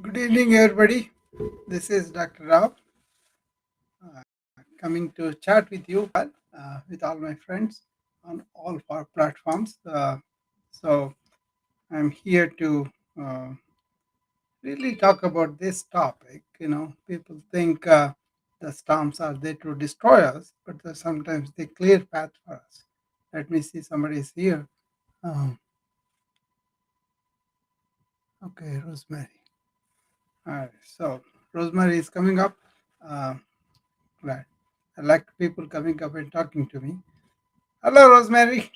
Good evening, everybody. This is Dr. Rao coming to chat with you with all my friends on all our platforms. So, I'm here to uh, really talk about this topic. People think the storms are there to destroy us, but sometimes they clear path for us. Let me see, somebody is here. Um, okay, Rosemary. All right, so Rosemary is coming up. Uh, Glad. I like people coming up and talking to me. Hello, Rosemary.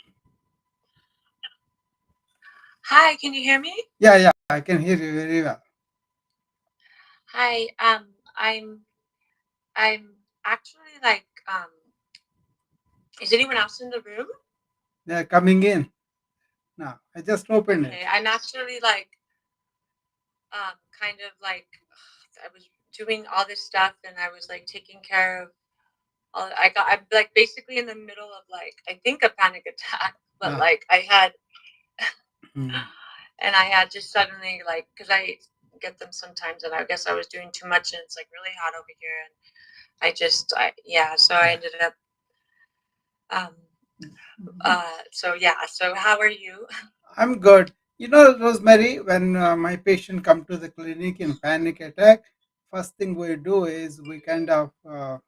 Hi, can you hear me? Yeah, I can hear you very well. Hi, I'm actually is anyone else in the room? They are coming in now. I just opened Okay, it. I'm actually kind of I was doing all this stuff and I was like taking care of I'm like basically in the middle of like I think a panic attack, but Ah, like I had mm, and I had just suddenly like because I get them sometimes and I guess I was doing too much and it's like really hot over here and yeah, so I yeah. ended up um so yeah, so how are you? I'm good. Rosemary, when my patient come to the clinic in panic attack, first thing we do is we kind of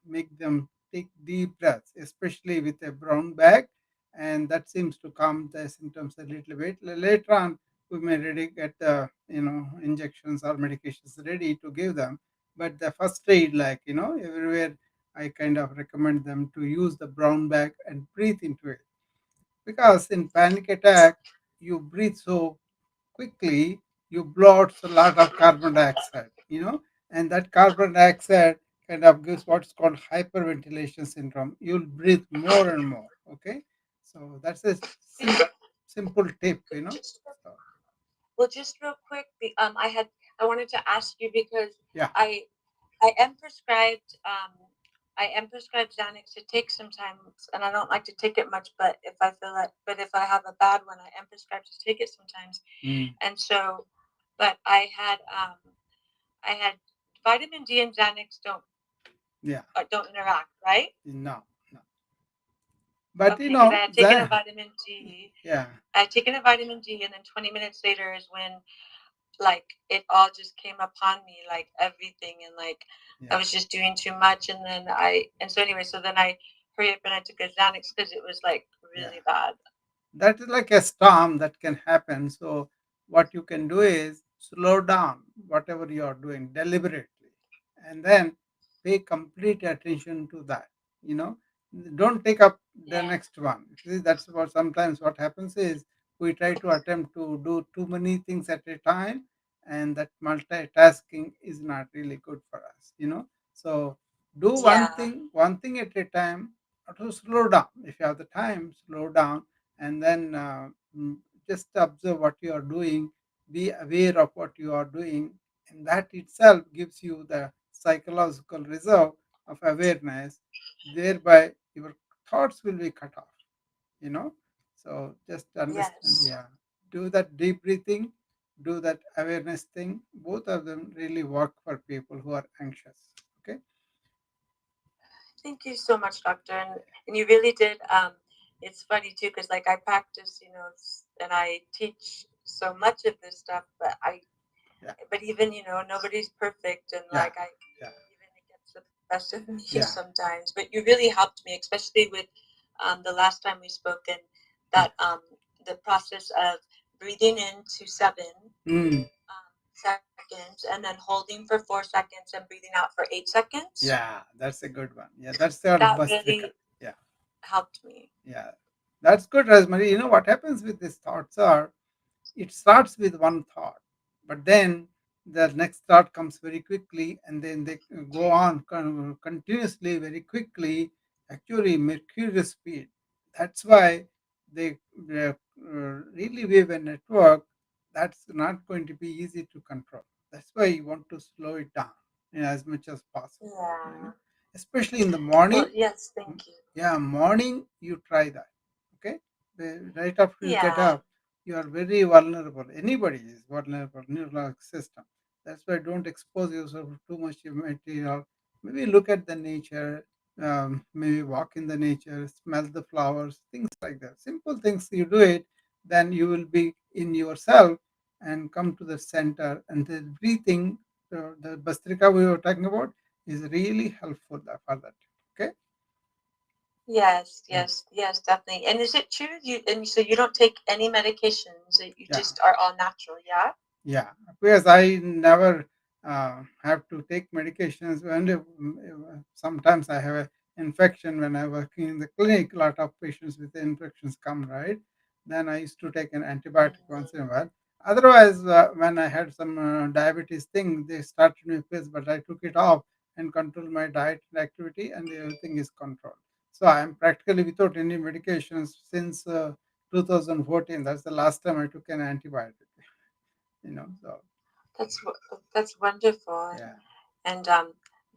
make them take deep breaths, especially with a brown bag, and that seems to calm the symptoms a little bit. Later on, we may ready get the injections or medications ready to give them, but the first aid, like everywhere, I kind of recommend them to use the brown bag and breathe into it because in panic attack you breathe so quickly, you blow out a lot of carbon dioxide, and that carbon dioxide kind of gives what's called hyperventilation syndrome. You'll breathe more and more. Okay, so that's a simple tip. Just So, well, just real quick, I wanted to ask you because yeah. I I am prescribed I am prescribed Xanax to take sometimes, and I don't like to take it much. But if I have a bad one, I am prescribed to take it sometimes. Mm, And so, but I had vitamin D and Xanax yeah. don't interact, right? No, no. But Okay, because I had taken a that, vitamin D. yeah, I had taken a vitamin D, and then 20 minutes later is when like it all just came upon me, like everything, and like I yeah, was just doing too much, and so anyway, so then I hurry up and I took a Xanax because it was like yeah. really bad. That is like a storm that can happen. So what you can do is slow down whatever you are doing deliberately, and then pay complete attention to that. You know, don't take up the Yeah, next one. See, that's what sometimes what happens is we try to attempt to do too many things at a time, and that multitasking is not really good for us. So do yeah, one thing at a time. To slow down. If you have the time, slow down and then just observe what you are doing, be aware of what you are doing, and that itself gives you the psychological reserve of awareness. Thereby your thoughts will be cut off, you know so just understand, yes. yeah. Do that deep breathing, do that awareness thing. Both of them really work for people who are anxious. Okay. Thank you so much, doctor, and you really did. It's funny too because like I practice, and I teach so much of this stuff, Yeah, but even nobody's perfect, and yeah, like I yeah, even it gets the best of me yeah. sometimes. But you really helped me, especially with the last time we spoke, and Mm. that the process of breathing into Mm. seconds and then holding for 4 seconds and breathing out for 8 seconds. Yeah, that's a good one. Yeah, that's the That Bhastrika. really Yeah, helped me. yeah. That's good, Rosemary. What happens with these thoughts are it starts with one thought, but then the next thought comes very quickly, and then they go on continuously very quickly, actually mercurial speed. That's why they really wave a network that's not going to be easy to control. That's why you want to slow it down, as much as possible. Yeah. Especially in the Well, morning. yes, thank you. Yeah, morning you try that. Okay, right after you get Yeah. up, you are very vulnerable. Anybody is vulnerable, neurologic system. That's why don't expose yourself to too much material. Maybe look at the nature, maybe walk in the nature, smell the flowers, things like that. Simple things you do it, then you will be in yourself and come to the center. And the breathing, the Bastrika we were talking about, is really helpful for that. Okay. Yes, Mm. yes, yes, definitely. And is it true and so you don't take any medications, that you Yeah. just are all natural, yeah? Yeah, because I never have to take medications. And sometimes I have an infection when I working in the clinic. A lot of patients with infections come, right? Then I used to take an antibiotic once in a Mhm. while. Otherwise, when I had some diabetes thing, they started me pills, but I took it off and controlled my diet and activity, and everything is controlled. So I am practically without any medications since 2014. That's the last time I took an antibiotic. So That's that's wonderful, yeah. and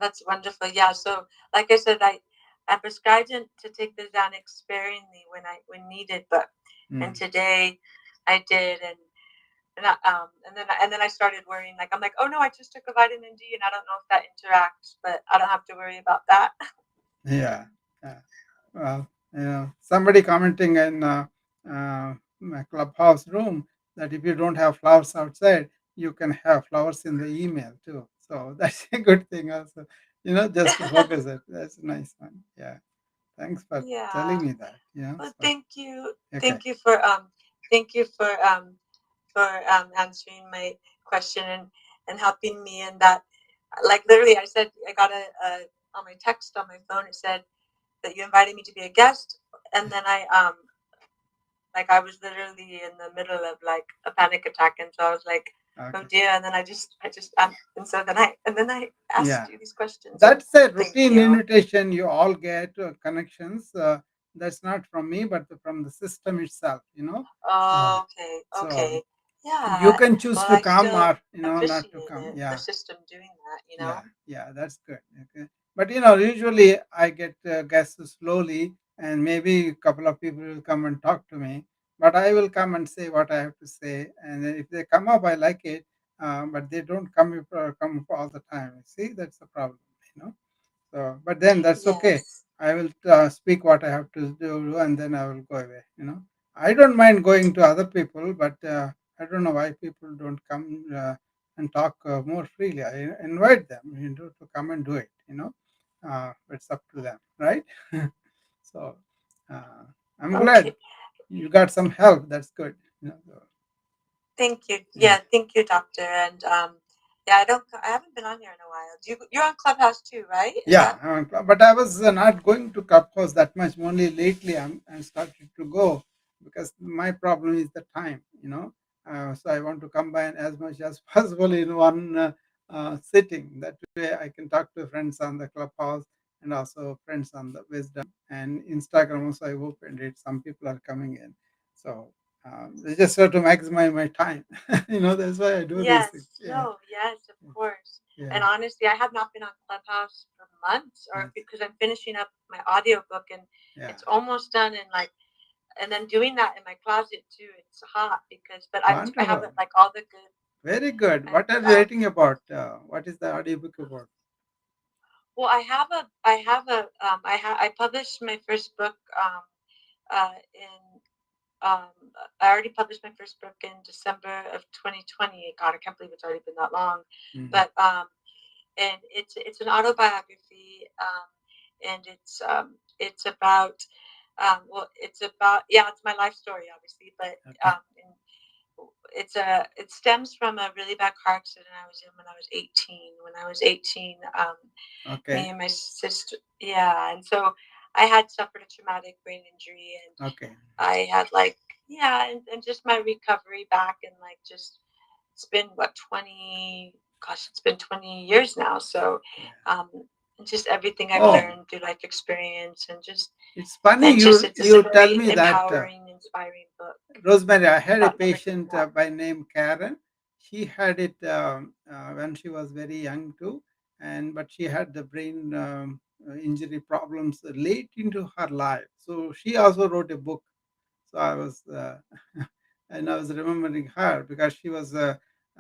that's wonderful. Yeah. So, like I said, I prescribed it to take the Xanax sparingly when needed, but and Mm. today I did, and then I started worrying. Like I'm like, oh no, I just took a vitamin D, and I don't know if that interacts, but I don't have to worry about that. Yeah. Yeah. Well, somebody commenting in my clubhouse room that if you don't have flowers outside, you can have flowers in the email too. So that's a good thing also. Just to focus it. That's a nice one. Yeah. Thanks for telling Yeah. me that. Well, So okay. thank you thank you for answering my question and helping me in that. Like literally, I said I got a on my text on my phone. It said that you invited me to be a guest, and then like I was literally in the middle of like a panic attack, and so I was like, oh Okay. dear, and then I just and so then I asked Yeah. you these questions, and That's a thank routine you. invitation you all get connections. That's not from me, but from the system itself. Uh, Okay, so okay, you yeah. can choose Well, to I come still or not to appreciate come. it, the Yeah, system doing that, you yeah, know. yeah. That's good. Okay, but usually I get guests slowly, and maybe a couple of people will come and talk to me. But I will come and say what I have to say, and then if they come up, I like it. But they don't come all the time. See, that's the problem. You know. So, but then that's okay. Yes. I will speak what I have to do, and then I will go away. I don't mind going to other people, but I don't know why people don't come and talk more freely. I invite them, to come and do it. It's up to them, right? So, uh, I'm glad Okay. you got some help. That's good. So, Thank you. yeah. Yeah, thank you, doctor. And yeah, I haven't been on here in a while. You're on Clubhouse too, right? Is Yeah, that? but I was not going to Clubhouse that much. Only lately I'm started to go because my problem is the time. So I want to combine as much as possible in one sitting. That way I can talk to friends on the Clubhouse and also friends on the Wisdom and Instagram. Also, I opened it. Some people are coming in, so I just have to maximize my time. That's why I do these things. Yes. Yeah, No. Yes, of course. yeah, And honestly, I have not been on Clubhouse for months, or yes, because I'm finishing up my audiobook and yeah. it's almost done. And then doing that in my closet too. It's hot because, but I have Wonderful. like all the good. Very good. I What are you have writing about? What is the audiobook about? well, I published my first book in um, I already published my first book in December of 2020. God, I can't believe it's already been that long. Mhm. But and it's an autobiography, and it's about it's about yeah, it's my life story, obviously, but Okay. and it stems from a really bad car accident I was in when I was 18. When I was 18, me Okay. and my sister, yeah, and so I had suffered a traumatic brain injury, and Okay. I had like yeah, and just my recovery back and like just it's been what 20 gosh, it's been 20 years now. So Yeah. um and just everything I've Oh, learned through life experience it's funny and just you it's a you tell very me that, empowering, inspiring book Rosemary. I had a about everything patient that by name Karen. She had it when she was very young too, and but she had the brain injury problems late into her life. So she also wrote a book. So I was, and I was remembering her because she was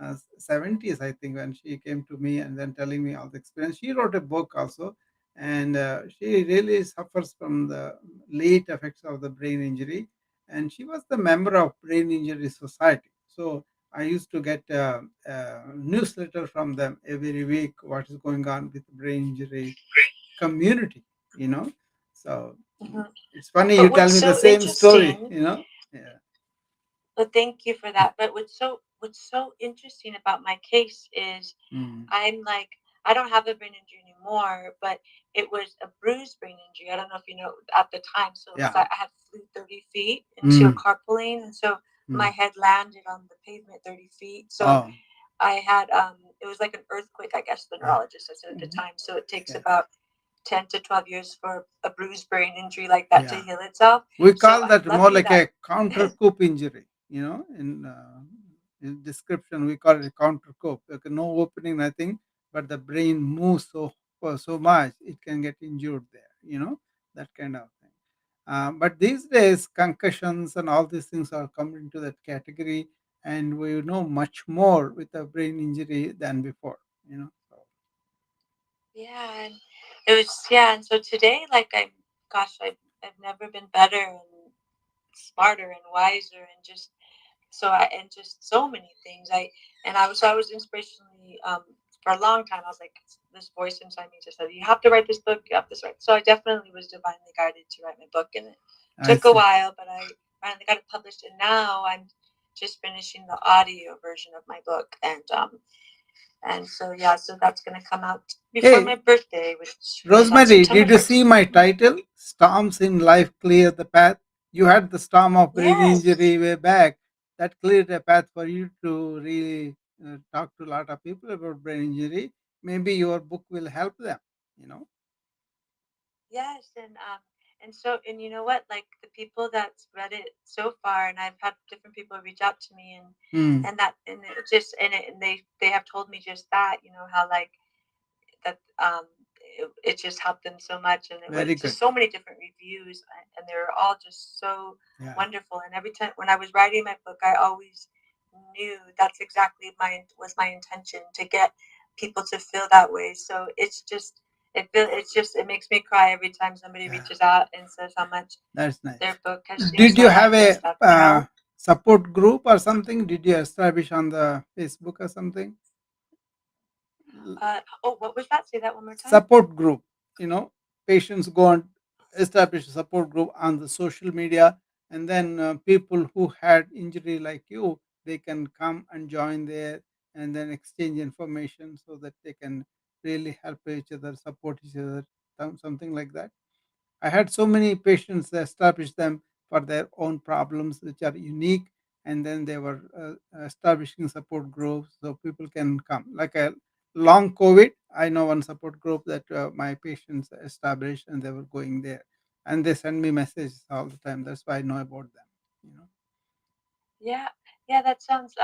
70s, I think, when she came to me and then telling me all the experience. She wrote a book also, and she really suffers from the late effects of the brain injury. And she was the member of Brain Injury Society. So I used to get a newsletter from them every week, what is going on with the brain injury community, you know. So Mhm. it's funny you But tell what's me the so same story, interesting, you know. Yeah. well, thank you for that. But what's so interesting about my case is Mm. I'm like, I don't have a brain injury anymore, but it was a bruised brain injury. I don't know if you know at the time. So it was Yeah. I had flew 30 feet into a Mm. carpooling, and so my Mm. head landed on the pavement 30 feet. So Oh. I had it was like an earthquake, I guess the Ah. neurologist said at the time. So it takes Yeah. about 10 to 12 years for a bruised brain injury like that to Yeah. heal itself. We So call I'm that more lucky like that a counter coup injury, you know. In description, we call it a counter coup. Like no opening, nothing, but the brain moves so much it can get injured there, you know, that kind of thing. But these days, concussions and all these things are coming into that category, and we know much more with a brain injury than before, you know. So, yeah, and it was yeah, and so today like I've never been better and smarter and wiser and just just so many things. I was inspirationally for a long time. I was like this voice inside me just said you have to write this book. You have to write. So I definitely was divinely guided to write my book, and it I took a see. while, but I finally got it published, and now I'm just finishing the audio version of my book, and so yeah, so that's gonna come out before my Hey, birthday, which is on Rosemary, September did you see 1st. my title? Storms in Life Clear the Path. You had the storm of brain Yes. injury way back. That cleared a path for you to really talk to a lot of people about brain injury. Maybe your book will help them, you know. Yes, and so and you know what? Like the people that's read it so far, and I've had different people reach out to me, Hmm. and it just and they have told me just that, how like that it just helped them so much, and it was Very good. just so many different reviews, and they were all just so Yeah. wonderful. And every time when I was writing my book, I always knew that's exactly my intention to get people to feel that way. So it makes me cry every time somebody Yeah. reaches out and says how much That's nice. their book has changed Did their you life have and a stuff. support group or something? Did you establish on the Facebook or something? Oh, what was that? Say that one more time. Support group, you know, patients go and establish a support group on the social media, and then people who had injury like you, they can come and join there and then exchange information so that they can really help each other, support each other, something like that. I had so many patients establish them for their own problems, which are unique, and then they were establishing support groups so people can come. Like a long COVID, I know one support group that my patients established, and they were going there, and they send me messages all the time. That's why I know about them. You know, Yeah, yeah, that sounds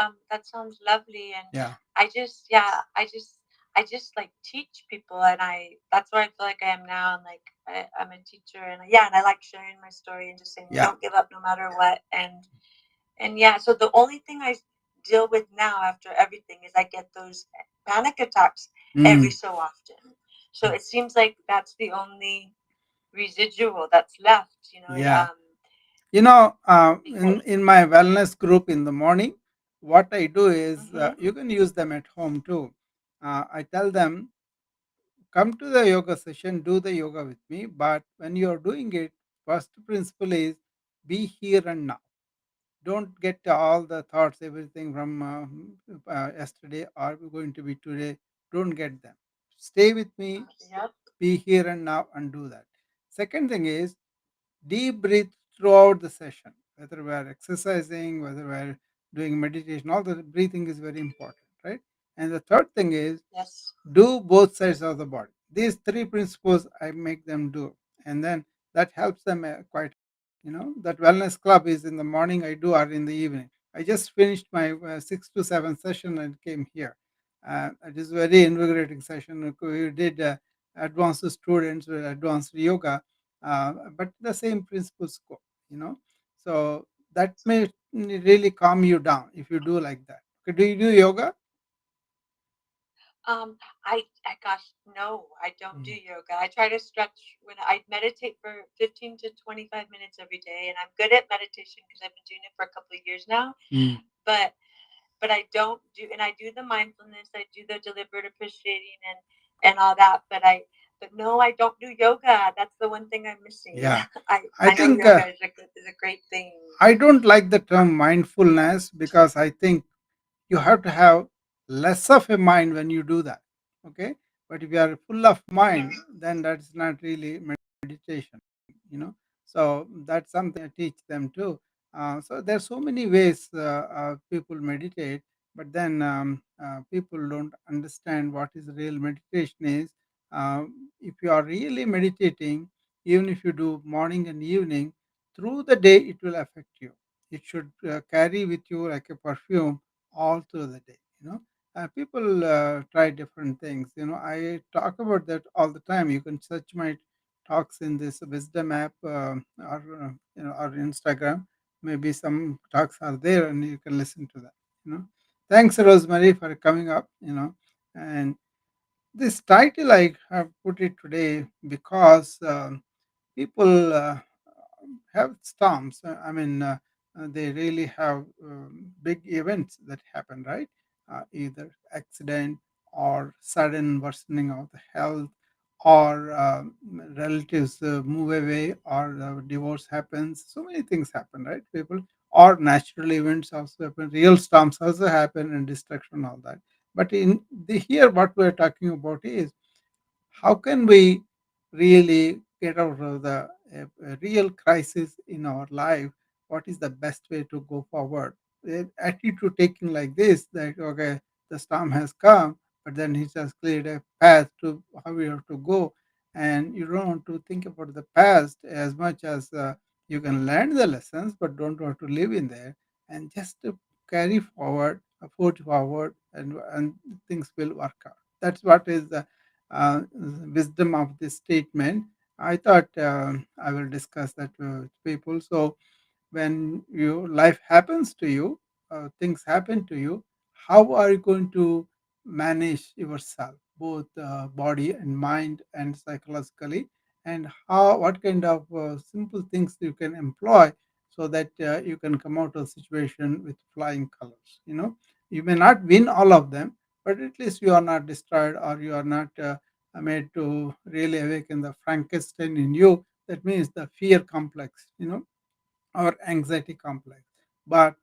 lovely, and yeah, I just yeah, I just like teach people, and I that's where I feel like I am now. And like I'm a teacher, and yeah, and I like sharing my story and just saying yeah. don't give up no matter what, and yeah. So the only thing I deal with now after everything is I get those panic attacks every Mm, so often. So it seems like that's the only residual that's left. yeah. You know, Because in my wellness group in the morning, what I do is hmm you can use them at home too. I tell them, come to the yoga session, do the yoga with me. But when you are doing it, first principle is be here and now. Don't get all the thoughts, everything from yesterday or going to be today. Don't get them. Stay with me, yep. be here and now, and do that. Second thing is deep breathe throughout the session, whether we are exercising, whether we are doing meditation, all the breathing is very important, right? And the third thing is Yes. do both sides of the body. These three principles I make them do, and then that helps them quite. You know, that wellness club is in the morning I do, or in the evening. I just finished my 6 to 7 session and came here. It is very invigorating session. We did advanced students with advanced yoga, but the same principles go. You know, so that may really calm you down if you do like that. Okay, do you do yoga? I gosh, no, I don't do Mm. yoga. I try to stretch when I meditate for 15 to 25 minutes every day, and I'm good at meditation because I've been doing it for a couple of years now. Mm. But I don't do, and I do the mindfulness, I do the deliberate appreciating and all that. But no, I don't do yoga. That's the one thing I'm missing. Yeah, I I know think yoga is a great thing. I don't like the term mindfulness because I think you have to have less of a mind when you do that. Okay, but if you are full of mind, Mhm. then that's not really meditation. You know, so that's something I teach them too. So there's so many ways people meditate, but then people don't understand what is real meditation is. If you are really meditating, even if you do morning and evening, through the day it will affect you. It should carry with you like a perfume all through the day. People try different things. I talk about that all the time. You can search my talks in this wisdom app, or or Instagram. Maybe some talks are there and you can listen to that. Thanks, Rosemary, for coming up. And this title I have put it today because people have storms. They really have big events that happen, right? Either accident or sudden worsening of the health, or relatives move away, or divorce happens. So many things happen, right? People, or natural events also happen. Real storms also happen, and destruction, all that. But in the here, what we're talking about is how can we really get out of a real crisis in our life? What is the best way to go forward? The attitude taking like this, that okay, the storm has come, but then he has cleared a path to how we have to go, and you don't want to think about the past as much as you can learn the lessons, but don't want to live in there, and just to carry forward, forge forward, and things will work out. That's what is the wisdom of this statement. I thought I will discuss that with people. So when you life happens to you, things happen to you, how are you going to manage yourself, both body and mind and psychologically, and how what kind of simple things you can employ so that you can come out of situation with flying colors. You may not win all of them, but at least you are not destroyed, or you are not made to really awaken the Frankenstein in you. That means the fear complex, or anxiety complex. But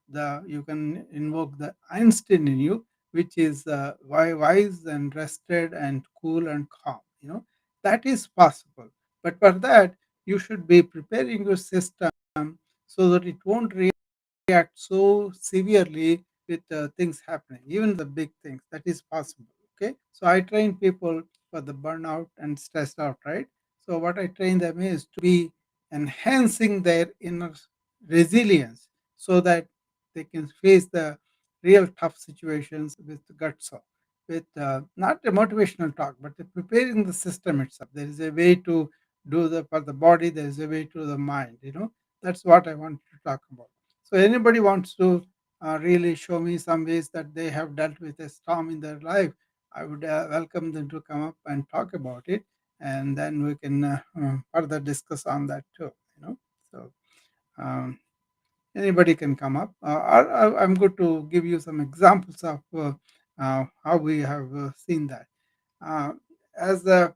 you can invoke the Einstein in you, which is wise and rested and cool and calm. That is possible. But for that, you should be preparing your system so that it won't react so severely with things happening, even the big things. That is possible. Okay, so I train people for the burnout and stressed out, right? So what I train them is to be enhancing their inner resilience so that they can face the real tough situations with guts up, with not a motivational talk, but preparing the system itself. There is a way to do the for the body. There is a way to the mind. That's what I want to talk about. So anybody wants to really show me some ways that they have dealt with a storm in their life, I would welcome them to come up and talk about it, and then we can further discuss on that too. So um, anybody can come up. I'm going to give you some examples of how we have seen that. Uh, as a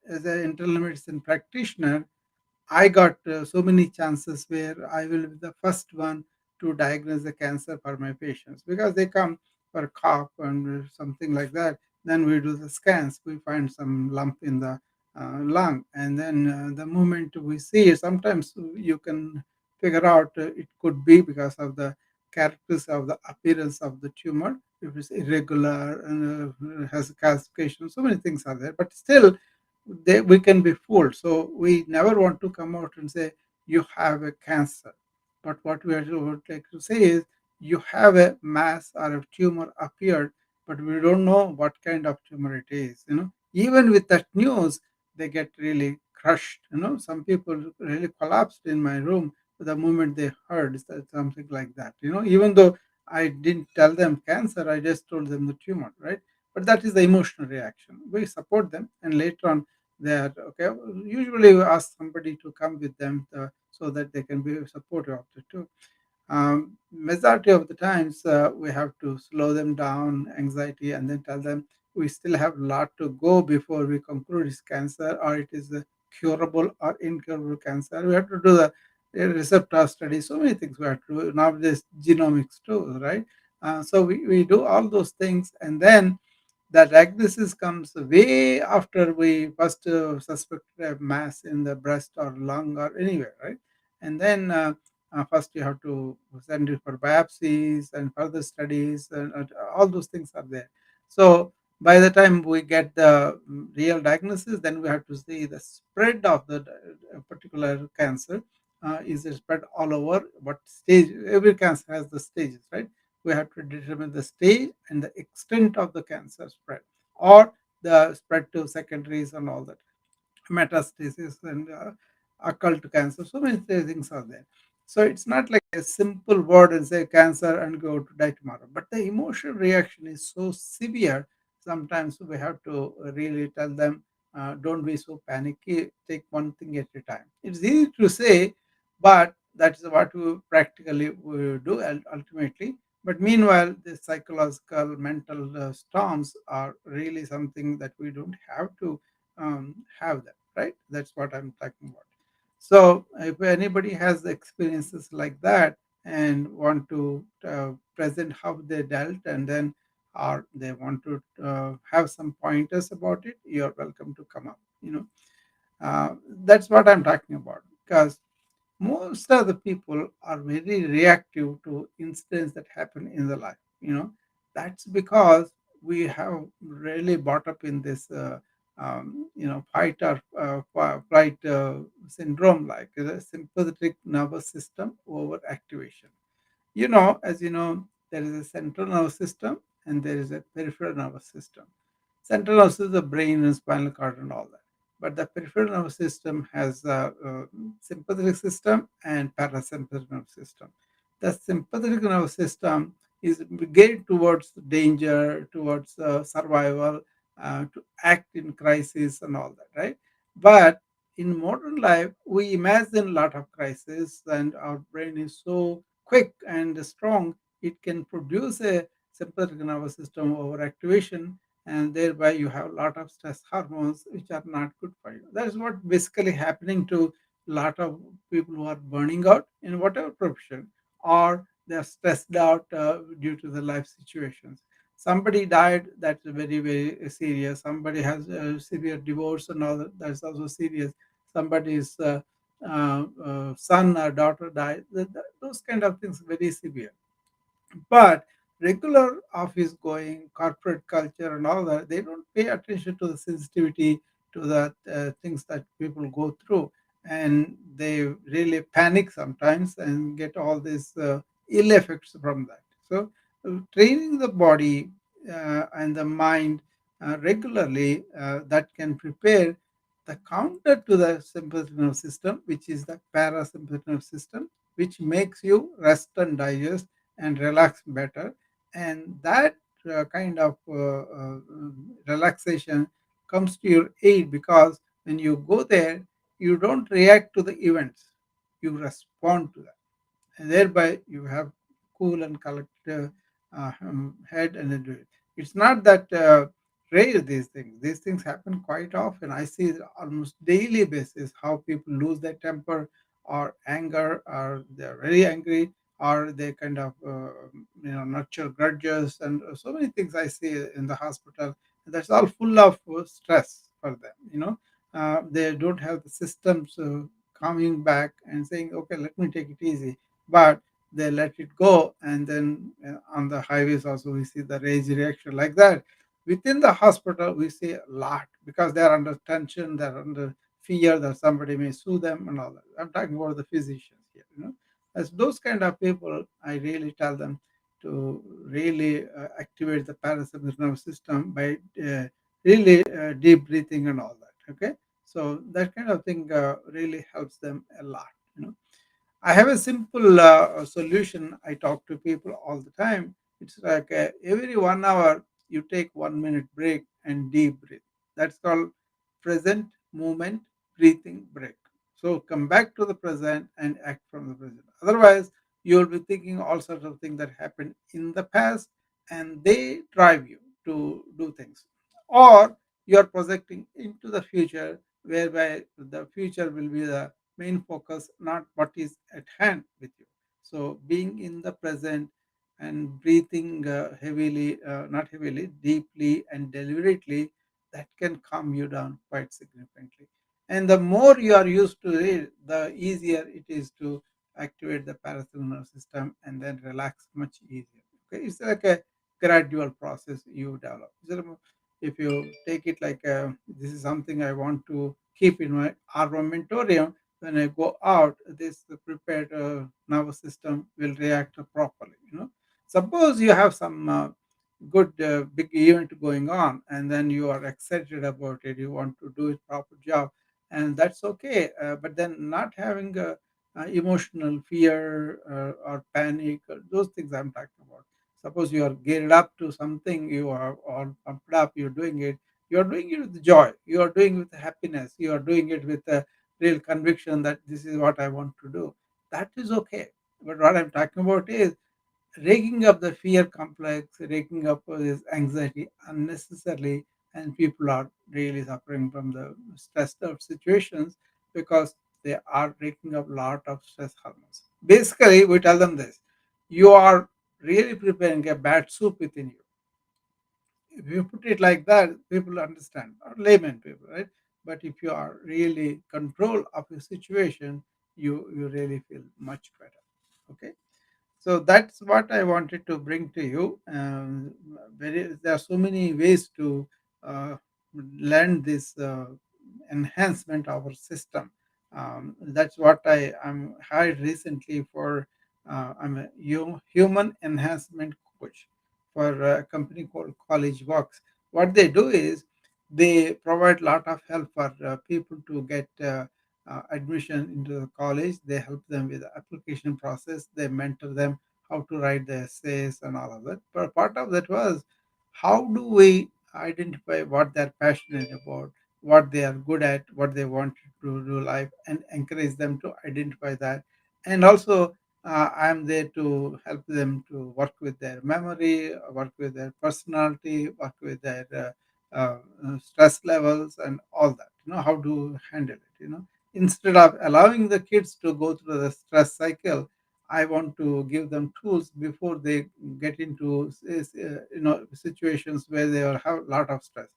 as an internal medicine practitioner, I got so many chances where I will be the first one to diagnose the cancer for my patients because they come for a cough and something like that. Then we do the scans, we find some lump in the lung, and then the moment we see it, sometimes you can figure out it could be because of the characters of the appearance of the tumor. If it's irregular and has calcification, so many things are there, but still we can be fooled. So we never want to come out and say you have a cancer. But what would like to say is you have a mass or a tumor appeared, but we don't know what kind of tumor it is. Even with that news, they get really crushed. Some people really collapsed in my room the moment they heard something like that. Even though I didn't tell them cancer, I just told them the tumor, right? but that is the emotional reaction. We support them, and later on they are okay. Usually we ask somebody to come with them, so that they can be supportive of the two. Majority of the times we have to slow them down anxiety and then tell them we still have a lot to go before we conclude it's cancer, or it is a curable or incurable cancer. We have to do the receptor study, so many things we have to do nowadays, genomics too, right? So we do all those things, and then the diagnosis comes way after we first suspect a mass in the breast or lung or anywhere, right? And then first you have to send it for biopsies and further studies, and all those things are there. So by the time we get the real diagnosis, then we have to see the spread of the particular cancer. Is it spread all over? What stage? Every cancer has the stages, right? We have to determine the stage and the extent of the cancer spread, or the spread to secondaries and all that, metastasis and occult cancer. So many things are there. So it's not like a simple word and say cancer and go to die tomorrow. But the emotional reaction is so severe. Sometimes we have to really tell them, don't be so panicky. Take one thing at a time. It's easy to say, but that's what we practically we do ultimately. But meanwhile, the psychological, mental storms are really something that we don't have to have them, right? That's what I'm talking about. So if anybody has experiences like that and want to present how they dealt, and then or they want to have some pointers about it, you're welcome to come up. That's what I'm talking about, because most of the people are very reactive to incidents that happen in the life. That's because we have really brought up in this fight or flight syndrome, like the sympathetic nervous system overactivation. As you know, there is a central nervous system and there is a peripheral nervous system. Central nervous is the brain and spinal cord and all that. But the peripheral nervous system has a, sympathetic system and parasympathetic nervous system. The sympathetic nervous system is geared towards danger, towards survival, to act in crisis and all that, right? But in modern life, we imagine a lot of crises, and our brain is so quick and strong, it can produce a sympathetic nervous system overactivation, and thereby you have a lot of stress hormones which are not good for you. That is what basically happening to a lot of people who are burning out in whatever profession, or they are stressed out due to the life situations. Somebody died, that's very, very serious. Somebody has a severe divorce and all that, that's also serious. Somebody's son or daughter died, those kind of things very severe. But regular office going, corporate culture, and all that, they don't pay attention to the sensitivity, to the things that people go through. And they really panic sometimes and get all these ill effects from that. So, training the body and the mind regularly, that can prepare the counter to the sympathetic nervous system, which is the parasympathetic nervous system, which makes you rest and digest and relax better. And that kind of relaxation comes to your aid, because when you go there, you don't react to the events, you respond to them, and thereby you have cool and collected head and then do it. It's not that rare, these things. These things happen quite often. I see it almost daily basis how people lose their temper or anger, or they're very angry, or they kind of nurture grudges, and so many things I see in the hospital. That's all full of stress for them. They don't have the systems coming back and saying, okay, let me take it easy, but they let it go. And then on the highways also we see the rage reaction like that. Within the hospital we see a lot, because they're under tension, they're under fear that somebody may sue them and all that. I'm talking about the physicians here. As those kind of people, I really tell them to really activate the parasympathetic nervous system by really deep breathing and all that. Okay, so that kind of thing really helps them a lot. you know I have a simple solution. I talk to people all the time. It's like every 1 hour you take 1 minute break and deep breathe. That's called present moment breathing break. So come back to the present and act from the present. Otherwise, you'll be thinking all sorts of things that happened in the past, and they drive you to do things. Or you're projecting into the future, whereby the future will be the main focus, not what is at hand with you. So being in the present and breathing heavily, not heavily, deeply and deliberately, that can calm you down quite significantly. And the more you are used to it, the easier it is to activate the parasympathetic nervous system and then relax much easier. Okay, it's like a gradual process you develop. If you take it like this is something I want to keep in my armamentarium, when I go out, this prepared nervous system will react properly. Suppose you have some good big event going on, and then you are excited about it. You want to do it proper job, and that's okay. But then not having emotional fear or panic, those things I'm talking about. Suppose you are geared up to something, you are all pumped up, you're doing it. You are doing it with joy. You are doing it with happiness. You are doing it with real conviction that this is what I want to do. That is okay. But what I'm talking about is raking up the fear complex, raking up this anxiety unnecessarily, and people are really suffering from the stressed out situations because they are raking up a lot of stress hormones. Basically, we tell them this: you are really preparing a bad soup within you. If you put it like that, people understand, or layman people, right? But if you are really control of your situation, you really feel much better. Okay, so that's what I wanted to bring to you. There are so many ways to uh, learn this enhancement of our system. That's what I'm hired recently for. I'm a human enhancement coach for a company called College Works. What they do is they provide a lot of help for people to get admission into the college. They help them with the application process. They mentor them how to write the essays and all of that. But part of that was how do we identify what they're passionate about, what they are good at, what they want to do life, and encourage them to identify that. And also, I'm there to help them to work with their memory, work with their personality, work with their stress levels and all that. How to handle it. Instead of allowing the kids to go through the stress cycle, I want to give them tools before they get into situations where they will have a lot of stress.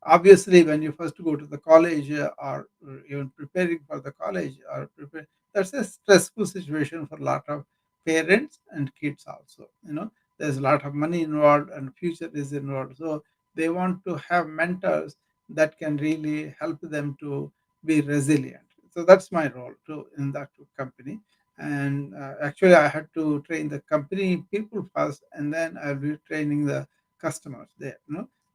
Obviously, when you first go to the college or even preparing for the college or prepare, that's a stressful situation for a lot of parents and kids also. There's a lot of money involved and future is involved. So they want to have mentors that can really help them to be resilient. So that's my role too in that company. And actually, I had to train the company people first, and then I'll be training the customers there.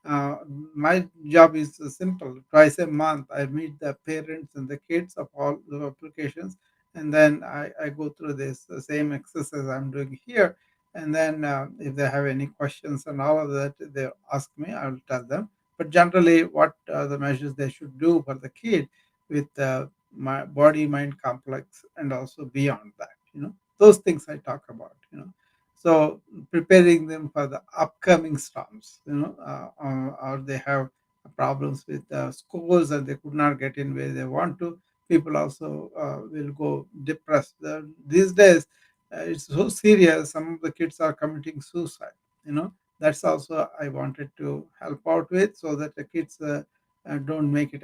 Uh, my job is simple. Twice a month, I meet the parents and the kids of all the applications, and then I go through this same exercise I'm doing here. And then if they have any questions and all of that, they ask me, I will tell them. But generally, what are the measures they should do for the kid with my body mind complex and also beyond that, those things I talk about. So preparing them for the upcoming storms, or they have problems with schools and they could not get in where they want to. People also will go depressed. These days it's so serious, some of the kids are committing suicide. That's also I wanted to help out with, so that the kids don't make it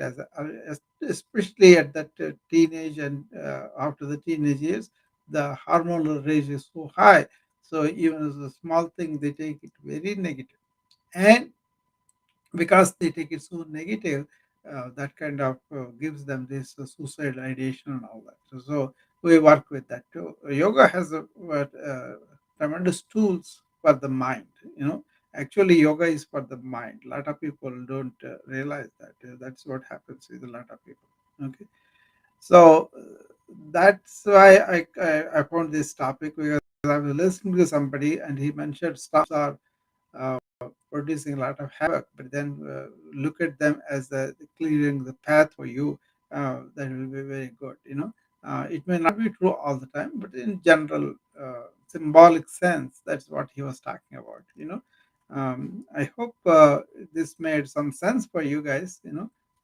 especially at that teenage and after the teenage years, the hormonal range is so high. So even as a small thing, they take it very negative. And because they take it so negative, that kind of gives them this suicide ideation and all that. So we work with that too. Yoga has tremendous tools for the mind. Actually, yoga is for the mind. A lot of people don't realize that. That's what happens with a lot of people. Okay, so that's why I found this topic, because I was listening to somebody and he mentioned storms are producing a lot of havoc, but then look at them as clearing the path for you. That will be very good. It may not be true all the time, but in general, symbolic sense, that's what he was talking about. I hope this made some sense for you guys.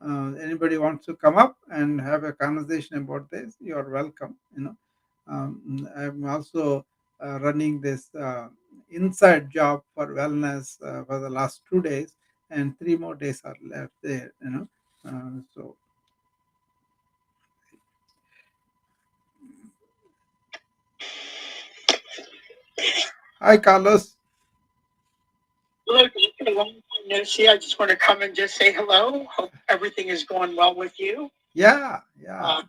Anybody wants to come up and have a conversation about this, you're welcome. I'm also running this inside job for wellness for the last 2 days, and 3 more days are left there. So hi, Carlos. Look, it's been a long time no see. I just want to come and just say hello. Hope everything is going well with you. Yeah, yeah.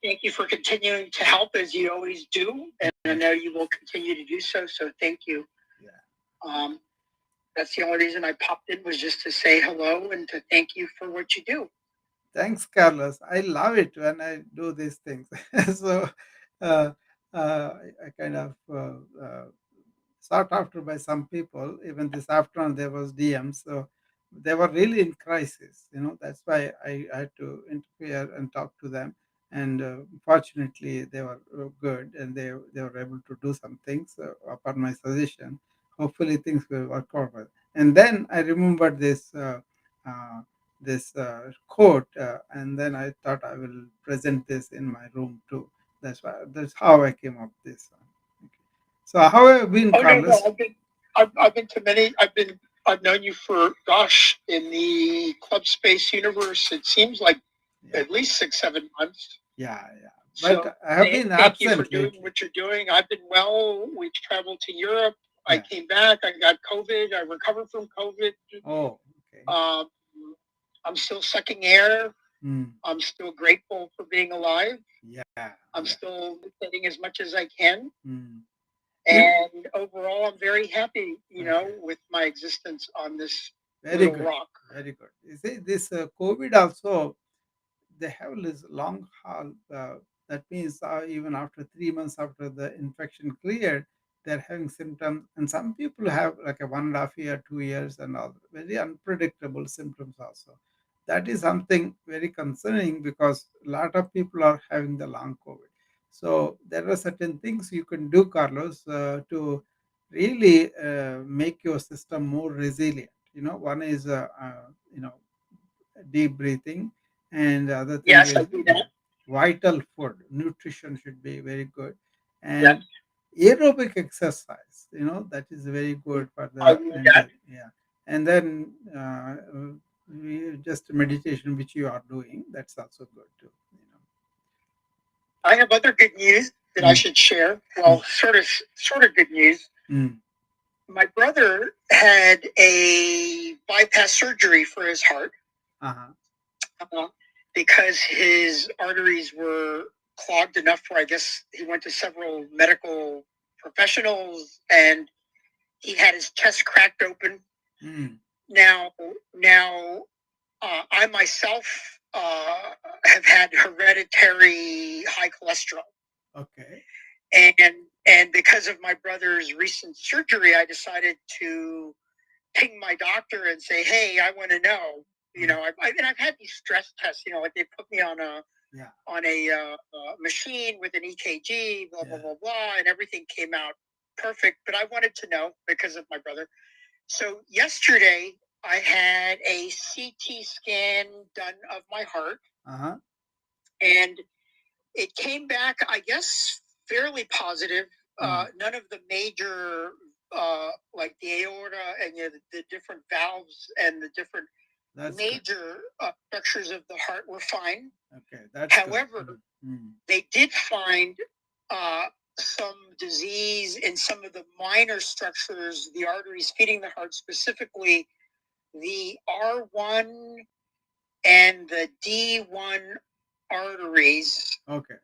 Thank you for continuing to help as you always do, and I know you will continue to do so. So thank you. Yeah. Um, that's the only reason I popped in was just to say hello and to thank you for what you do. Thanks, Carlos. I love it when I do these things. So uh, I kind of sought after by some people. Even this afternoon, there was DM. So they were really in crisis. That's why I had to interfere and talk to them. And fortunately, they were good, and they were able to do some things upon my suggestion. Hopefully, things will work out well. And then I remembered this quote, and then I thought I will present this in my room too. That's how I came up with this. Okay. So how have you been, Oh no, no, Carlos? I've been to many. I've known you for gosh in the club space universe. It seems like Yeah, at least 6 7 months. yeah, yeah. But So I have been thank you for absent doing lately. what you're doing. I've been well. We traveled to Europe. I Yeah. came back. I got COVID. I recovered from COVID. Oh, okay. Um, I'm still sucking air. Mm. I'm still grateful for being alive. Yeah, I'm yeah. still meditating as much as I can. Mm. You And overall, I'm very happy, okay? with my existence on this Very little good, rock. very good. You see, this COVID also, they have this long haul. That means even after 3 months after the infection cleared, they're having symptoms, and some people have like a 1.5 year, 2 years, and all very unpredictable symptoms also. That is something very concerning because a lot of people are having the long COVID. So there are certain things you can do, Carlos, to really make your system more resilient. One is deep breathing, and the other thing Yes, I is, do yeah, that. vital food nutrition should be very good, Yes, and aerobic exercise, that is very good for I the do mental, that. yeah. And then just meditation, which you are doing, that's also good too. I have other good news that I Mm, should share. mm, Well, sort of good news. mm. My brother had a bypass surgery for his heart Uh-huh. uh, because his arteries were clogged enough where I guess he went to several medical professionals and he had his chest cracked open. Mm. Now, now, I myself have had hereditary high cholesterol, Okay. and and because of my brother's recent surgery, I decided to ping my doctor and say, "Hey, I want to know." Mm. And I've had these stress tests. Like they put me Yeah, on a machine with an EKG, blah blah yeah. blah blah, and everything came out perfect. But I wanted to know because of my brother. So yesterday I had a CT scan done of my heart, Uh-huh. and it came back, I guess, fairly positive. Mm. None of the major, like the aorta and the different valves and the different That's good. major structures of the heart were fine. Okay, that's good. However, Mm. Mm. they did find uh, some disease in some of the minor structures, the arteries feeding the heart, specifically the R1 and the D1 arteries. Okay.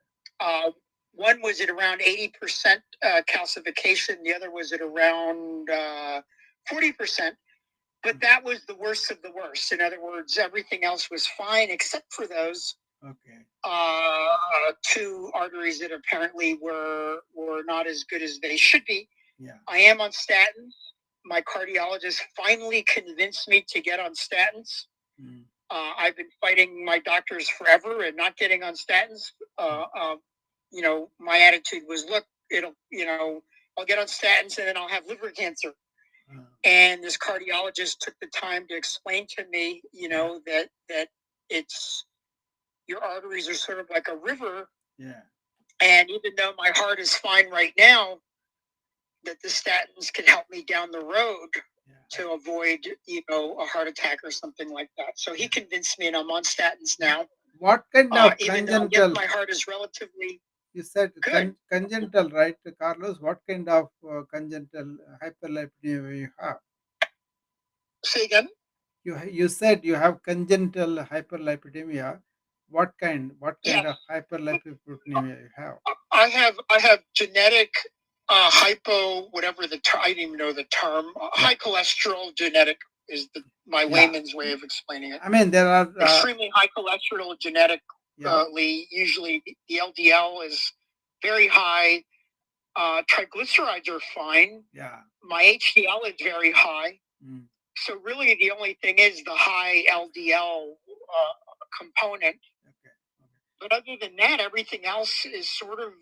Uh, One was at around 80% calcification, the other was at around 40%. But that was the worst of the worst. In other words, everything else was fine except for those Okay. two arteries that apparently were not as good as they should be. Yeah. I am on statins. my cardiologist finally convinced me to get on statins. Mm. I've been fighting my doctors forever and not getting on statins. My attitude was, look, I'll get on statins and then I'll have liver cancer. And this cardiologist took the time to explain to me, that it's your arteries are sort of like a river. Yeah. And even though my heart is fine right now, that the statins can help me down the road to avoid, a heart attack or something like that. So he convinced me, and I'm on statins now. What kind of Even though congenital? my heart is relatively You said good. Congenital, right, Carlos? What kind of congenital hyperlipidemia you have? Say again. You said you have congenital hyperlipidemia. What kind? What kind of hyperlipidemia you have? I have genetic hypo, whatever the term. I didn't even know the term. High cholesterol genetic is my layman's way of explaining it. I mean, there are extremely high cholesterol genetically. Usually, the LDL is very high. Triglycerides are fine. Yeah. My HDL is very high. Mm. So really, the only thing is the high LDL component. Okay. But other than that, everything else is sort of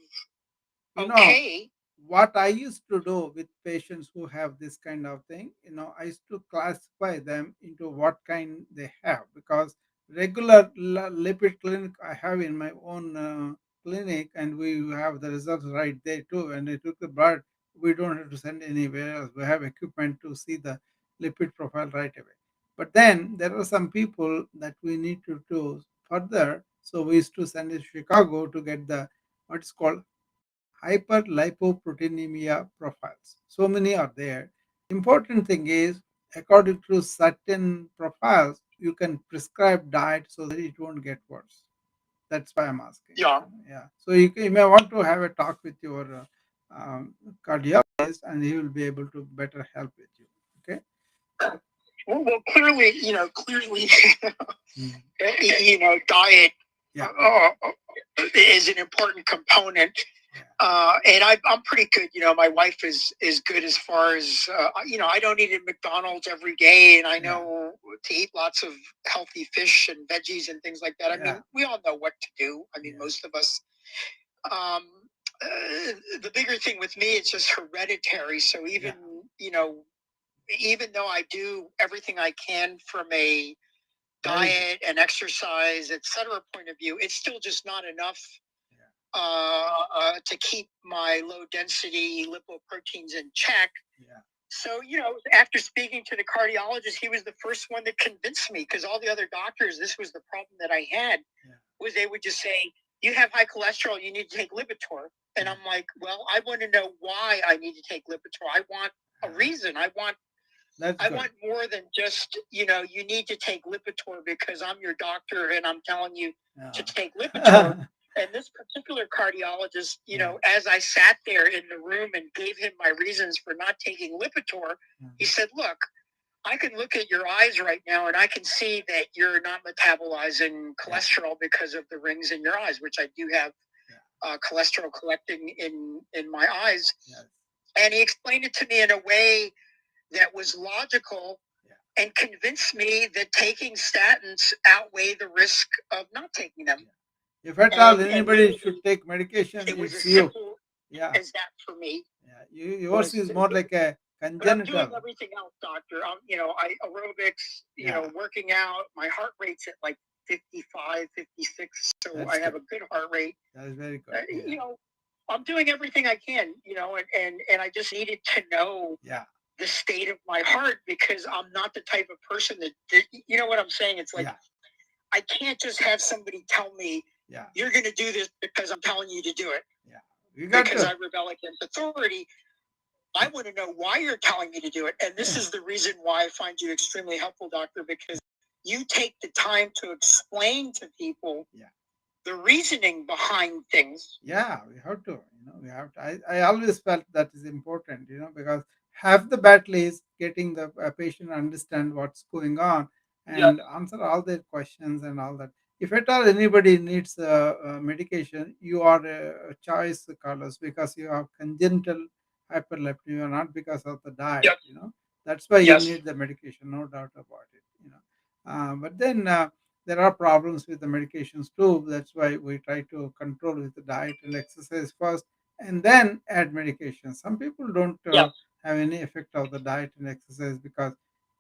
You know, okay. what I used to do with patients who have this kind of thing, I used to classify them into what kind they have, because regular lipid clinic I have in my own clinic, and we have the results right there too. And they took the blood, we don't have to send anywhere else. We have equipment to see the lipid profile right away. But then there are some people that we need to do further. So we used to send it to Chicago to get the what's called hyperlipoproteinemia profiles. So many are there. Important thing is, according to certain profiles, you can prescribe diet so that it won't get worse. That's why I'm asking. Yeah. So you may want to have a talk with your cardiologist, and he will be able to better help with you. Okay. Well, clearly, diet is an important component. And I'm pretty good. My wife is good as far as, I don't eat at McDonald's every day, and I know to eat lots of healthy fish and veggies and things like that. I mean, we all know what to do. I mean, most of us. The bigger thing with me, it's just hereditary. So even though I do everything I can from a diet and exercise, etc. point of view, it's still just not enough to keep my low density lipoproteins in check. Yeah. So, after speaking to the cardiologist, he was the first one that convinced me, because all the other doctors, this was the problem that I had, was they would just say, you have high cholesterol, you need to take Lipitor. And I'm like, well, I want to know why I need to take Lipitor. I want a reason. I want more than just, you need to take Lipitor because I'm your doctor and I'm telling you to take Lipitor. And this particular cardiologist, as I sat there in the room and gave him my reasons for not taking Lipitor, he said, look, I can look at your eyes right now and I can see that you're not metabolizing cholesterol because of the rings in your eyes, which I do have cholesterol collecting in my eyes. Yes. And he explained it to me in a way that was logical and convinced me that taking statins outweigh the risk of not taking them. If at all anybody should take medication, it was it's as you. simple as that for me. Yeah, yours is more like a congenital. But I'm doing everything else, doctor. I aerobics, working out. My heart rate's at like 55, 56. So that's I have a good heart rate. That is very good. I'm doing everything I can, and I just needed to know the state of my heart, because I'm not the type of person that you know what I'm saying? It's like, I can't just have somebody tell me, you're going to do this because I'm telling you to do it. Because I rebel against authority. I want to know why you're telling me to do it. And this is the reason why I find you extremely helpful, doctor, because you take the time to explain to people the reasoning behind things. Yeah, we have to. We have to. I always felt that is important, because half the battle is getting the patient understand what's going on and answer all their questions and all that. If at all anybody needs medication, you are a choice, Carlos, because you have congenital hyperlipidemia, not because of the diet. That's why you Yes. need the medication, no doubt about it. But then there are problems with the medications too. That's why we try to control with the diet and exercise first, and then add medication. Some people don't Yes. have any effect of the diet and exercise because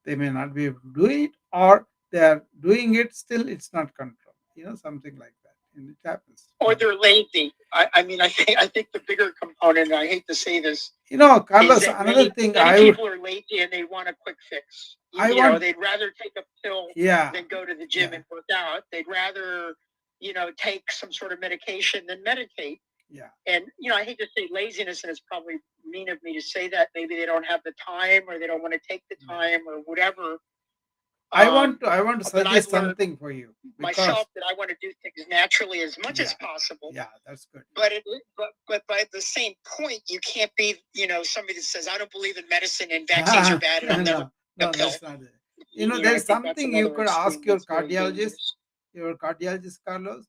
they may not be able to do it, or they are doing it still. It's not controlled. Something like that, and it happens. Or they're lazy. I mean, I think the bigger component. And I hate to say this, is Carlos, that another thing many people are lazy and they want a quick fix. I want, They'd rather take a pill yeah, than go to the gym yeah, and work out. They'd rather take some sort of medication than meditate. yeah. And I hate to say laziness, and it's probably mean of me to say that. Maybe they don't have the time, or they don't want to take the time, or whatever. I want to But I've suggest learned something for you because myself that I want to do things naturally as much as yeah, possible. yeah, that's good. But by the same point, you can't be somebody that says I don't believe in medicine and vaccines are bad and I'll never No, take a pill. that's not it. I There's think that's something you another could ask extreme that's very dangerous. your cardiologist, Carlos.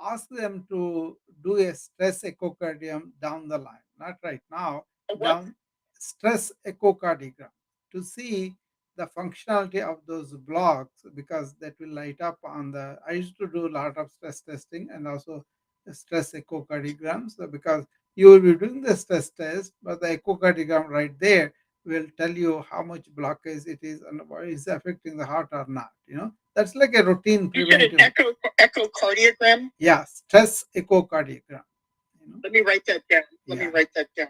Ask them to do a stress echocardiogram down the line, not right now, What? down stress echocardiogram to see the functionality of those blocks because that will light up on the. I used to do a lot of stress testing and also stress echocardiograms because you will be doing the stress test, but the echocardiogram right there will tell you how much blockage it is and what is affecting the heart or not. That's like a routine You said an preventive. echocardiogram. Yeah, stress echocardiogram. Let me write that down. Let me Yeah, write that down.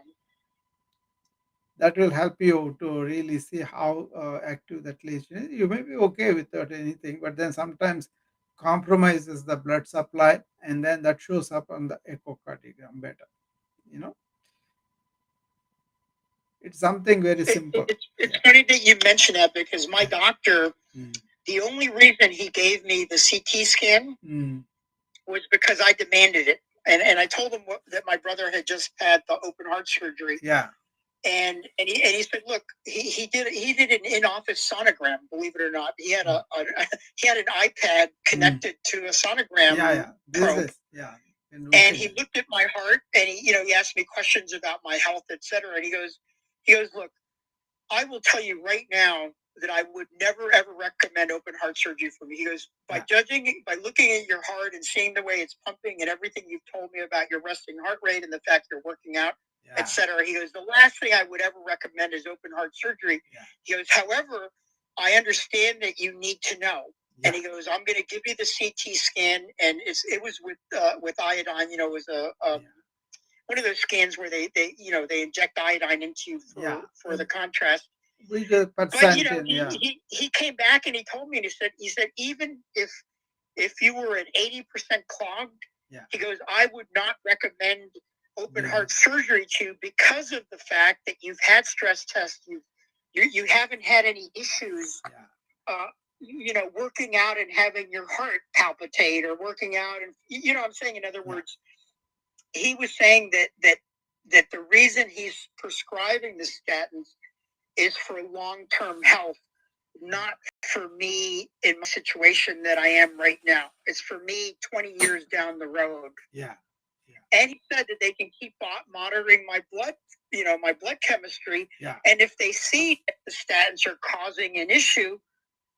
that will help you to really see how active that lesion is. You may be okay without anything, but then sometimes compromises the blood supply, and then that shows up on the echocardiogram better. You know, it's something very simple. It's funny that you mention that because my doctor, Mm. the only reason he gave me the CT scan was because I demanded it. And I told him that my brother had just had the open heart surgery. Yeah. And he said, look, he did an in-office sonogram. Believe it or not, he had he had an iPad connected to a sonogram probe. And he looked at my heart, and he asked me questions about my health, etc. And he goes, look, I will tell you right now that I would never ever recommend open heart surgery for me. He goes, by looking at your heart and seeing the way it's pumping and everything you've told me about your resting heart rate and the fact you're working out, etc. He goes, the last thing I would ever recommend is open heart surgery. He goes, however, I understand that you need to know. And he goes, I'm going to give you the CT scan, and it was with iodine. It was one of those scans where they inject iodine into you for the contrast. But he came back and he told me, and he said even if you were at 80% clogged, he goes, I would not recommend open heart surgery to you because of the fact that you've had stress tests, you haven't had any issues. Working out and having your heart palpitate, or working out, and I'm saying, in other words, he was saying that the reason he's prescribing the statins is for long-term health, not for me in my situation that I am right now. It's for me 20 years down the road. Yeah. And he said that they can keep monitoring my blood, my blood chemistry. Yeah. And if they see that the statins are causing an issue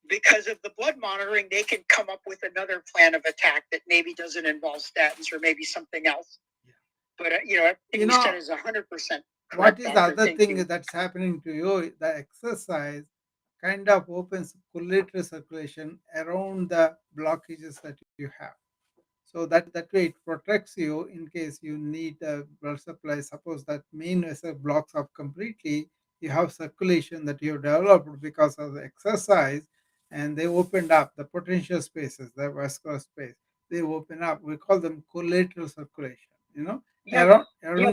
because of the blood monitoring, they can come up with another plan of attack that maybe doesn't involve statins or maybe something else. But everything you said is 100% correct. What is the other thing that's happening to you? The exercise kind of opens circulatory circulation around the blockages that you have. So that way it protects you in case you need a blood supply. Suppose that main vessel blocks up completely, you have circulation that you have developed because of the exercise, and they opened up the potential spaces, the vascular space. They open up. We call them collateral circulation. Around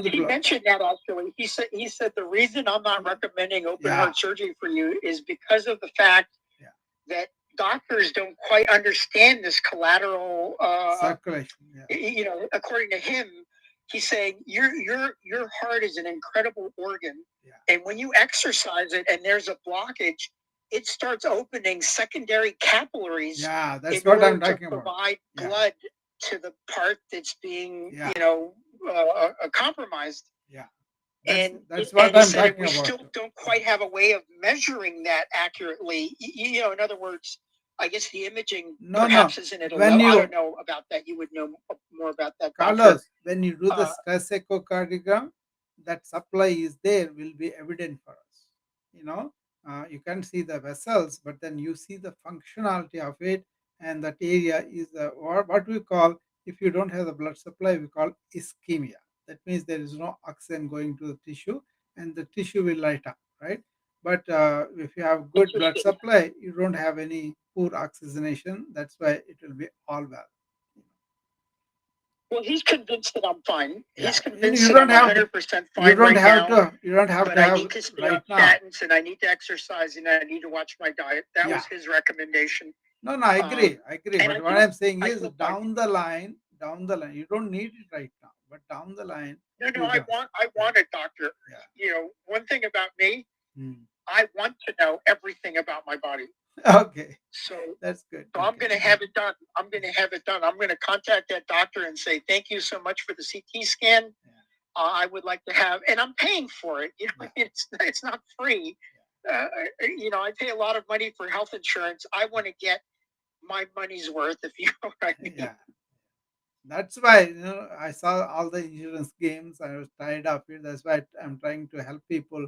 the he blood. Mentioned that actually. He said the reason I'm not recommending open heart surgery for you is because of the fact that doctors don't quite understand this collateral circulation. According to him, he's saying your heart is an incredible organ, and when you exercise it and there's a blockage, it starts opening secondary capillaries. Yeah, that's what I'm talking about. Provide blood to the part that's being compromised. Yeah. That's And what he I'm said, and talking we about. still don't quite have a way of measuring that accurately. In other words, I guess the imaging No, no. perhaps isn't at a When level. I don't you, know about that. You would know more about that, doctor. Carlos, when you do the stress echocardiogram, that supply is there will be evident for us. You know, you can see the vessels, but then you see the functionality of it, and that area is what we call, if you don't have the blood supply, we call ischemia. That means there is no oxygen going to the tissue, and the tissue will light up, right? But if you have good blood Interesting. supply, you don't have any poor oxygenation. That's why it will be all well. Well, he's convinced that I'm fine. Yeah, He's and convinced you that don't I'm have to. 100% You fine don't right have now. to. You don't have But to I have need to stay on right now. statins, and I need to exercise, and I need to watch my diet. That Yeah. was his recommendation. No, no, I agree. I agree. And But what I'm saying I is feel fine. down the line, you don't need it right now. But down the line, No, you I do. want it, doctor. Yeah. One thing about me, Hmm. I want to know everything about my body. Okay, So, that's good. so I'm going to have it done. I'm going to have it done. I'm going to contact that doctor and say, thank you so much for the CT scan. Yeah. I would like to have, and I'm paying for it. Yeah. It's not free. I pay a lot of money for health insurance. I want to get my money's worth, if you know what I mean. Yeah. That's why I saw all the insurance games. I was tired of it. That's why I'm trying to help people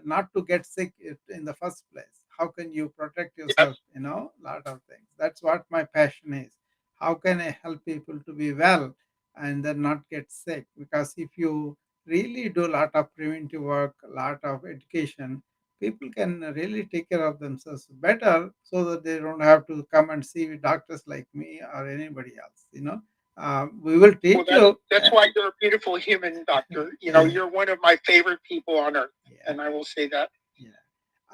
not to get sick in the first place. How can you protect yourself? A lot of things. That's what my passion is. How can I help people to be well and then not get sick? Because if you really do a lot of preventive work, a lot of education, people can really take care of themselves better, so that they don't have to come and see doctors like me or anybody else. We will Well, treat you. that's why you're a beautiful human, doctor. You're one of my favorite people on earth, Yeah, and I will say that. yeah.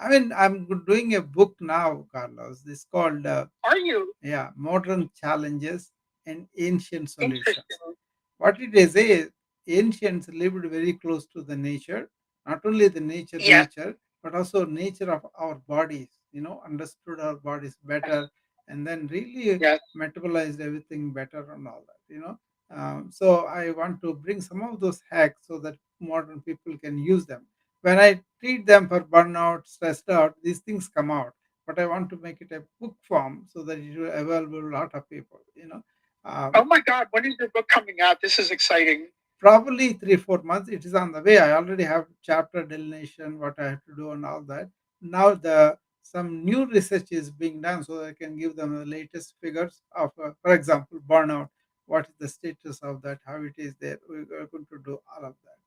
I mean, I'm doing a book now, Carlos. It's called Are you Modern Challenges and Ancient Solutions. interesting? What it is ancients lived very close to the nature, not only the Yes, nature, but also nature of our bodies, understood our bodies better, and then really yes. metabolized everything better and all that. So I want to bring some of those hacks so that modern people can use them. When I treat them for burnout, stressed out, these things come out. But I want to make it a book form so that it will available a lot of people. Oh Um, my God, when is your book coming out? This is exciting. Probably 3 4 months. It is on the way. I already have chapter delineation, what I have to do, and all that. Now the some new research is being done, so I can give them the latest figures of, for example, burnout. What is the status of that? How it is there? We are going to do all of that.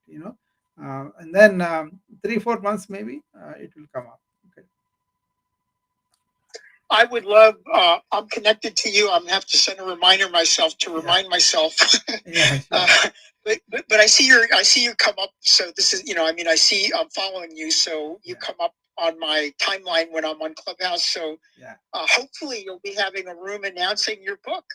And then 3 4 months maybe it will come up. Okay. I would love. I'm connected to you. I'm gonna have to send a reminder myself to Yeah. remind myself. Yeah. Sure. But I see you come up. So this is I see I'm following you. So you Yeah. come up on my timeline when I'm on Clubhouse. So Yeah. hopefully you'll be having a room announcing your book.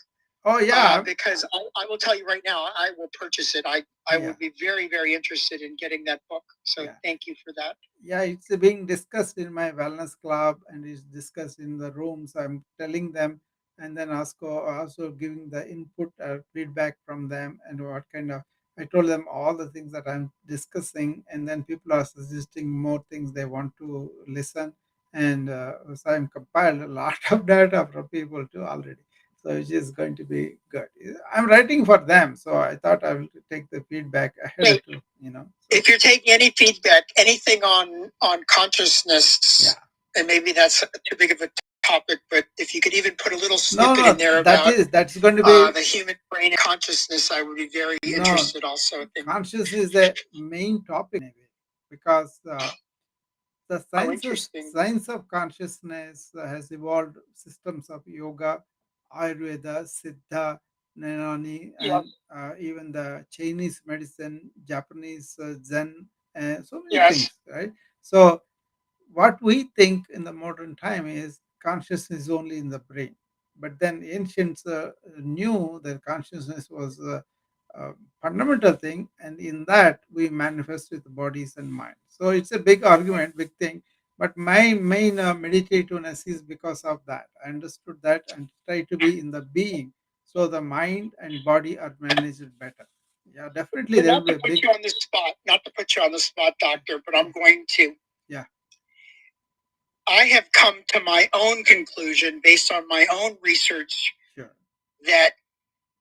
Oh yeah. Because I will tell you right now, I will purchase it. I Yeah. would be very, very interested in getting that book. So Yeah. thank you for that. Yeah, it's being discussed in my wellness club and is discussed in the rooms. I'm telling them, and then also giving the input or feedback from them, and what kind of. I told them all the things that I'm discussing, and then people are suggesting more things they want to listen, and so I'm compiled a lot of data from people too already. So which is going to be good. I'm writing for them, so I thought I will take the feedback ahead Hey, of So, if you're taking any feedback, anything on consciousness, yeah. and maybe that's too big of a topic, but if you could even put a little No, snippet no, in there about that's going to be the human brain and consciousness, I would be very no. interested also. Conscious is the main topic in a way, because the Oh, interesting. science of consciousness has evolved systems of yoga, Ayurveda, Siddha, Nanani, Yeah, and even the Chinese medicine, Japanese Zen, so many yes. things, right? So what we think in the modern time is consciousness is only in the brain, but then ancients knew that consciousness was a fundamental thing, and in that we manifest with bodies and mind. So it's a big argument, big thing, but my main meditativeness is because of that. I understood that and try to be in the being, so the mind and body are managed better. Yeah, definitely So there not will be to a put big. you on the spot, not to put you on the spot, doctor, but I'm going to. Yeah. I have come to my own conclusion based on my own research Sure. that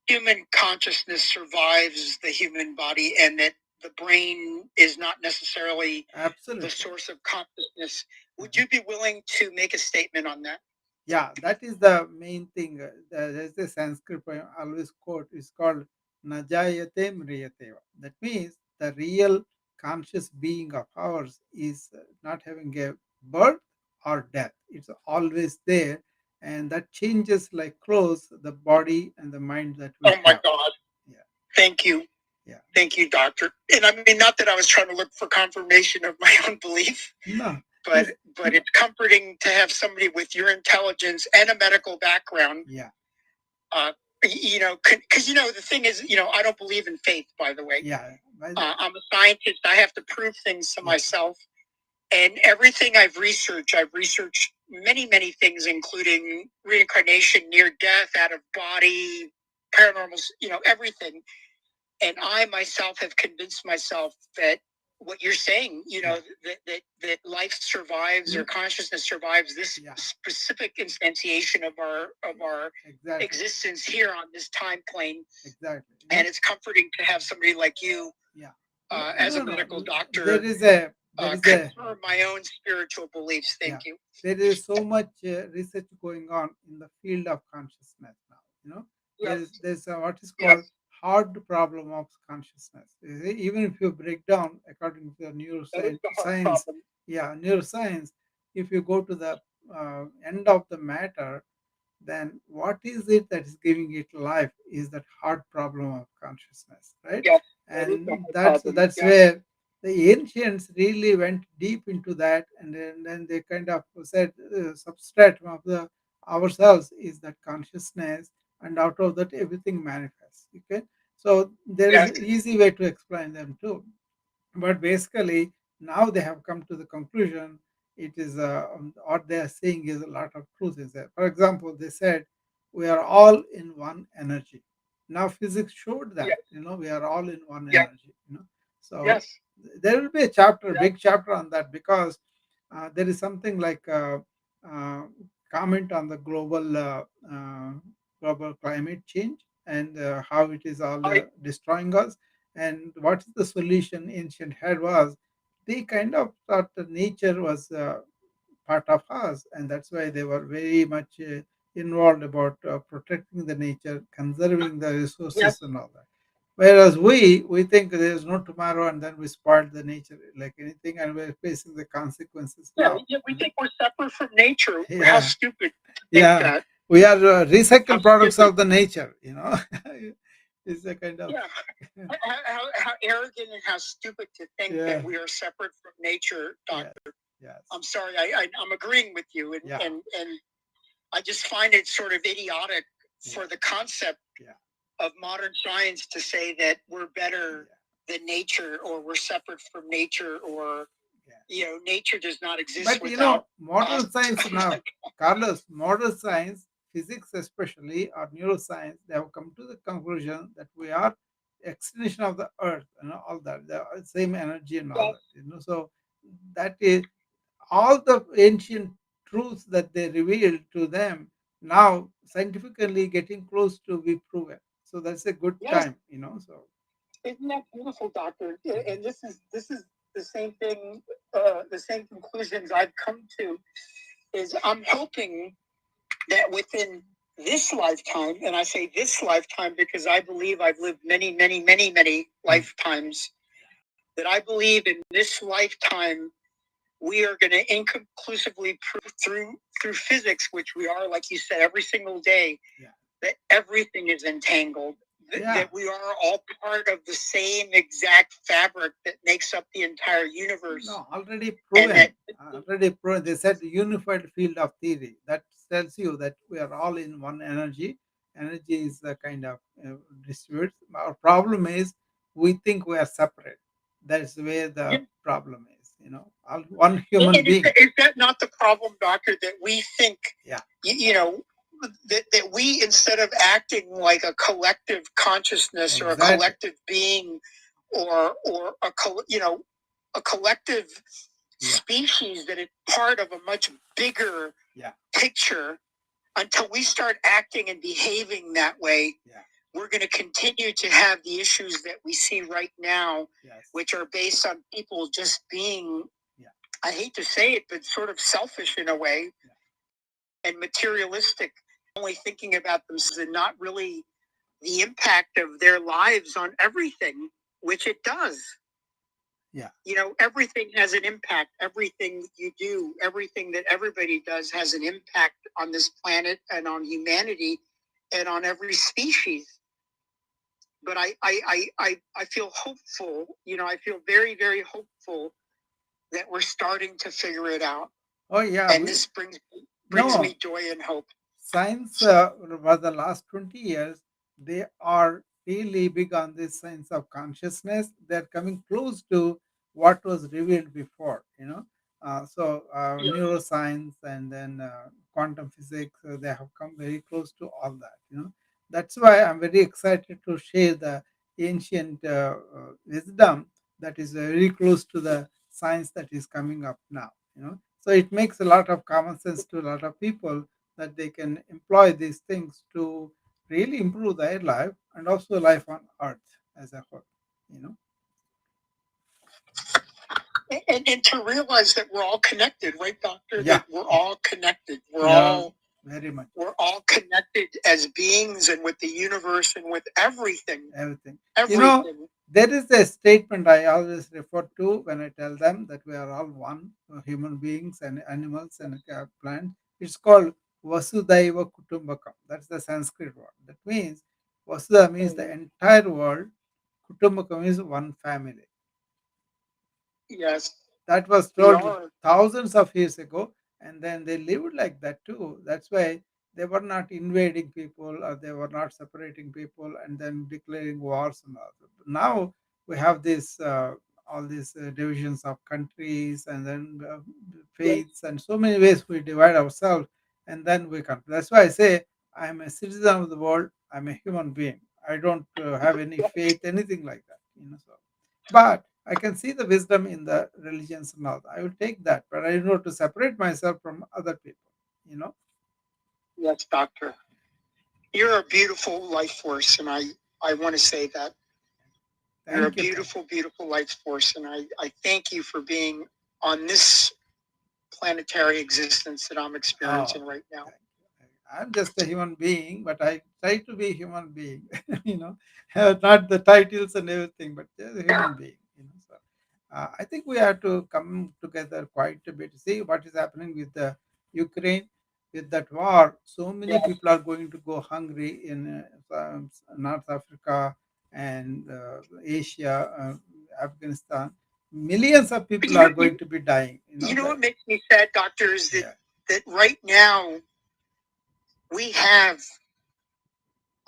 human consciousness survives the human body and that the brain is not necessarily Absolutely the source of consciousness. Would you be willing to make a statement on that? Yeah, that is the main thing. There's a Sanskrit poem I always quote. It's called Najayate Mriyateva. That means the real conscious being of ours is not having a birth or death. It's always there, and that changes like clothes, the body and the mind that we Oh my have. God. Yeah, Thank you. yeah. Thank you, doctor. And I mean, not that I was trying to look for confirmation of my own belief, No, but it's comforting to have somebody with your intelligence and a medical background. Yeah. Because the thing is, I don't believe in faith. By the way, Yeah. I'm a scientist. I have to prove things to myself, and everything I've researched many things, including reincarnation, near death, out of body, paranormal, everything. And I myself have convinced myself that what you're saying, that life survives or consciousness survives this specific instantiation of our existence here on this time plane. Exactly. And it's comforting to have somebody like you Yeah. as a medical doctor There is a confirm my own spiritual beliefs. Thank you. There is so much research going on in the field of consciousness now. There's what is called hard problem of consciousness. Even if you break down according to the neuroscience, neuroscience, if you go to the end of the matter, then what is it that is giving it life is that hard problem of consciousness, right? Yes, And that's where the ancients really went deep into that, and then they kind of said substratum of the ourselves is that consciousness, and out of that everything manifests. Okay, so there is an easy way to explain them too, but basically now they have come to the conclusion it is what they are saying is a lot of truth is there. For example, they said we are all in one energy. Now physics showed that we are all in one energy. So there will be a chapter, big chapter on that, because there is something like uh, comment on the global climate change, and how it is all destroying us, and what is the solution ancient had was they kind of thought that nature was part of us, and that's why they were very much involved about protecting the nature, conserving the resources and all that. Whereas we think there is no tomorrow, and then we spoil the nature like anything, and we're facing the consequences now. We think we're separate from nature. How Yeah, stupid to think yeah, that. we are recycled How products stupid. of the nature. It's a kind of How arrogant and how stupid to think that we are separate from nature, doctor. Yes. I'm sorry, I'm agreeing with you, and I just find it sort of idiotic for the concept of modern science to say that we're better than nature, or we're separate from nature, or nature does not exist. But modern science now, Carlos, modern science, physics especially, or neuroscience, they have come to the conclusion that we are extension of the earth, all that, the same energy and all that, so that is all the ancient truths that they revealed to them now scientifically getting close to be proven. So that's a good time, so. Isn't that beautiful, doctor? And this is the same thing, the same conclusions I've come to. Is I'm hoping that within this lifetime, and I say this lifetime because I believe I've lived many lifetimes, that I believe in this lifetime we are going to inconclusively prove through physics, which we are, like you said, every single day, that everything is entangled, that we are all part of the same exact fabric that makes up the entire universe. No, already proven. Already proven. They said unified field of theory. That tells you that we are all in one energy. Energy is the kind of distributes. Our problem is we think we are separate. That's where the problem is. One human being. Is that not the problem, doctor? That we think, that we, instead of acting like a collective consciousness or a Exactly. collective being or a collective species that is part of a much bigger picture, until we start acting and behaving that way, we're going to continue to have the issues that we see right now, which are based on people just being, I hate to say it, but sort of selfish in a way and materialistic, only thinking about themselves and not really the impact of their lives on everything, which it does. Yeah. Everything has an impact. Everything you do, everything that everybody does has an impact on this planet and on humanity and on every species. But I feel hopeful. I feel very, very hopeful that we're starting to figure it out. Oh yeah. And this brings me joy and hope. Science for the last 20 years, they are really big on this science of consciousness. They're coming close to what was revealed before. Neuroscience and then quantum physics, they have come very close to all that. That's why I'm very excited to share the ancient wisdom that is very close to the science that is coming up now. So it makes a lot of common sense to a lot of people that they can employ these things to really improve their life and also life on earth as a whole. And to realize that we're all connected, right, Doctor? Yeah. That we're all connected. Very much. We're all connected as beings and with the universe and with everything. Everything. Everything. There is a statement I always refer to when I tell them that we are all one, human beings and animals and plants. It's called Vasudhaiva Kutumbakam. That's the Sanskrit word. That means Vasudha means the entire world, Kutumbakam is one family. Yes. That was told thousands of years ago, and then they lived like that too. That's why they were not invading people or they were not separating people and then declaring wars and all. Now we have this all these divisions of countries and then faiths and so many ways we divide ourselves and then we come. That's why I say I'm a citizen of the world. I'm a human being. I don't have any faith, anything like that. So, but I can see the wisdom in the religions and all. I will take that, but I know to separate myself from other people. Yes, Doctor. You're a beautiful life force, and I want to say that. You're a beautiful, beautiful life force, and I thank you for being on this planetary existence that I'm experiencing right now. I'm just a human being, but I try to be a human being, not the titles and everything, but just a human being. So, I think we have to come together quite a bit. See what is happening with the Ukraine, with that war. So many people are going to go hungry in North Africa and Asia, Afghanistan. Millions of people are going to be dying. What makes me sad, Doctor, is that right now we have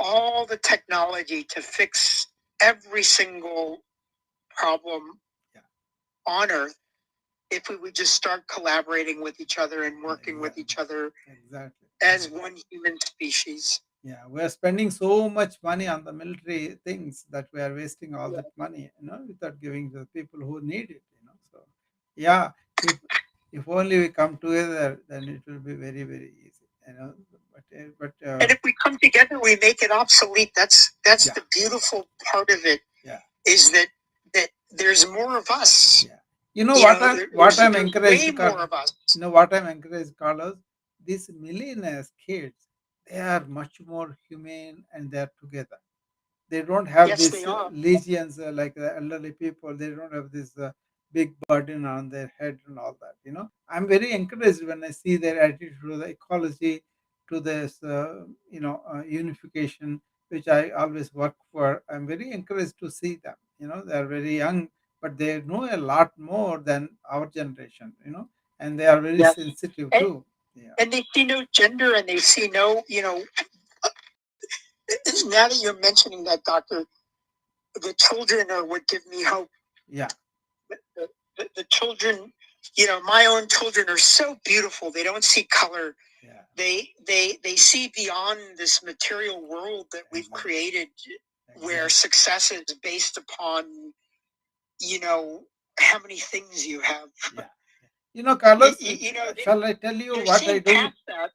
all the technology to fix every single problem on Earth if we would just start collaborating with each other and working with each other as one human species. Yeah, we are spending so much money on the military things that we are wasting all that money, without giving to the people who need it. So, yeah, if only we come together, then it will be very, very easy. And if we come together, we make it obsolete. That's the beautiful part of it. Yeah, is that there's more of us. Yeah. What I'm encouraged, more of us. What I'm encouraged, Carlos, these millionaires kids, they are much more humane and they're together. They don't have these legions like the elderly people. They don't have this big burden on their head and all that. I'm very encouraged when I see their attitude to the ecology, to this unification, which I always work for. I'm very encouraged to see them. They're very young, but they know a lot more than our generation. And they are very sensitive too. Yeah. And they see no gender, and they see no. Now that you're mentioning that, Doctor, the children are what give me hope. Yeah. The children, my own children are so beautiful. They don't see color. Yeah. They see beyond this material world that we've Exactly. created, where Exactly. success is based upon, you know, how many things you have. Yeah. Carlos, shall I tell you They're what I seeing do? past that.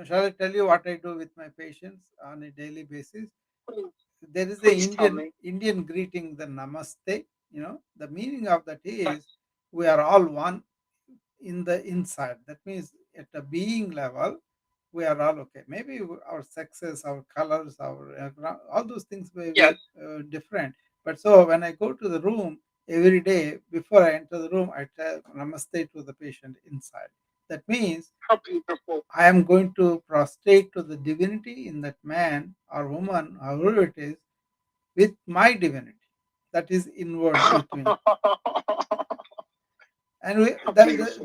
Shall I tell you what I do with my patients on a daily basis? Please, There is a please tell me. Indian greeting, the namaste. The meaning of that is we are all one in the inside. That means at a being level, we are all okay. Maybe our sexes, our colors, our all those things may be different. But so when I go to the room every day, before I enter the room, I tell namaste to the patient inside. That means How beautiful. I am going to prostrate to the divinity in that man or woman, however it is, with my divinity. That is inward with me. And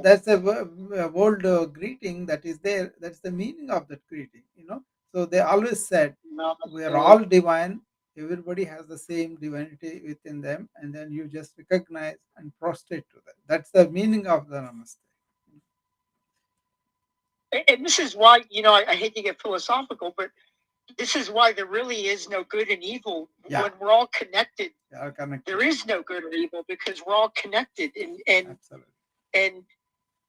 that's a world greeting that is there. That's the meaning of that greeting. So they always said, we are all divine. Everybody has the same divinity within them. And then you just recognize and prostrate to that. That's the meaning of the namaste. And this is why, I hate to get philosophical, but this is why there really is no good and evil. Yeah. When we're all connected, They are connected. there is no good or evil because we're all connected. And Absolutely. and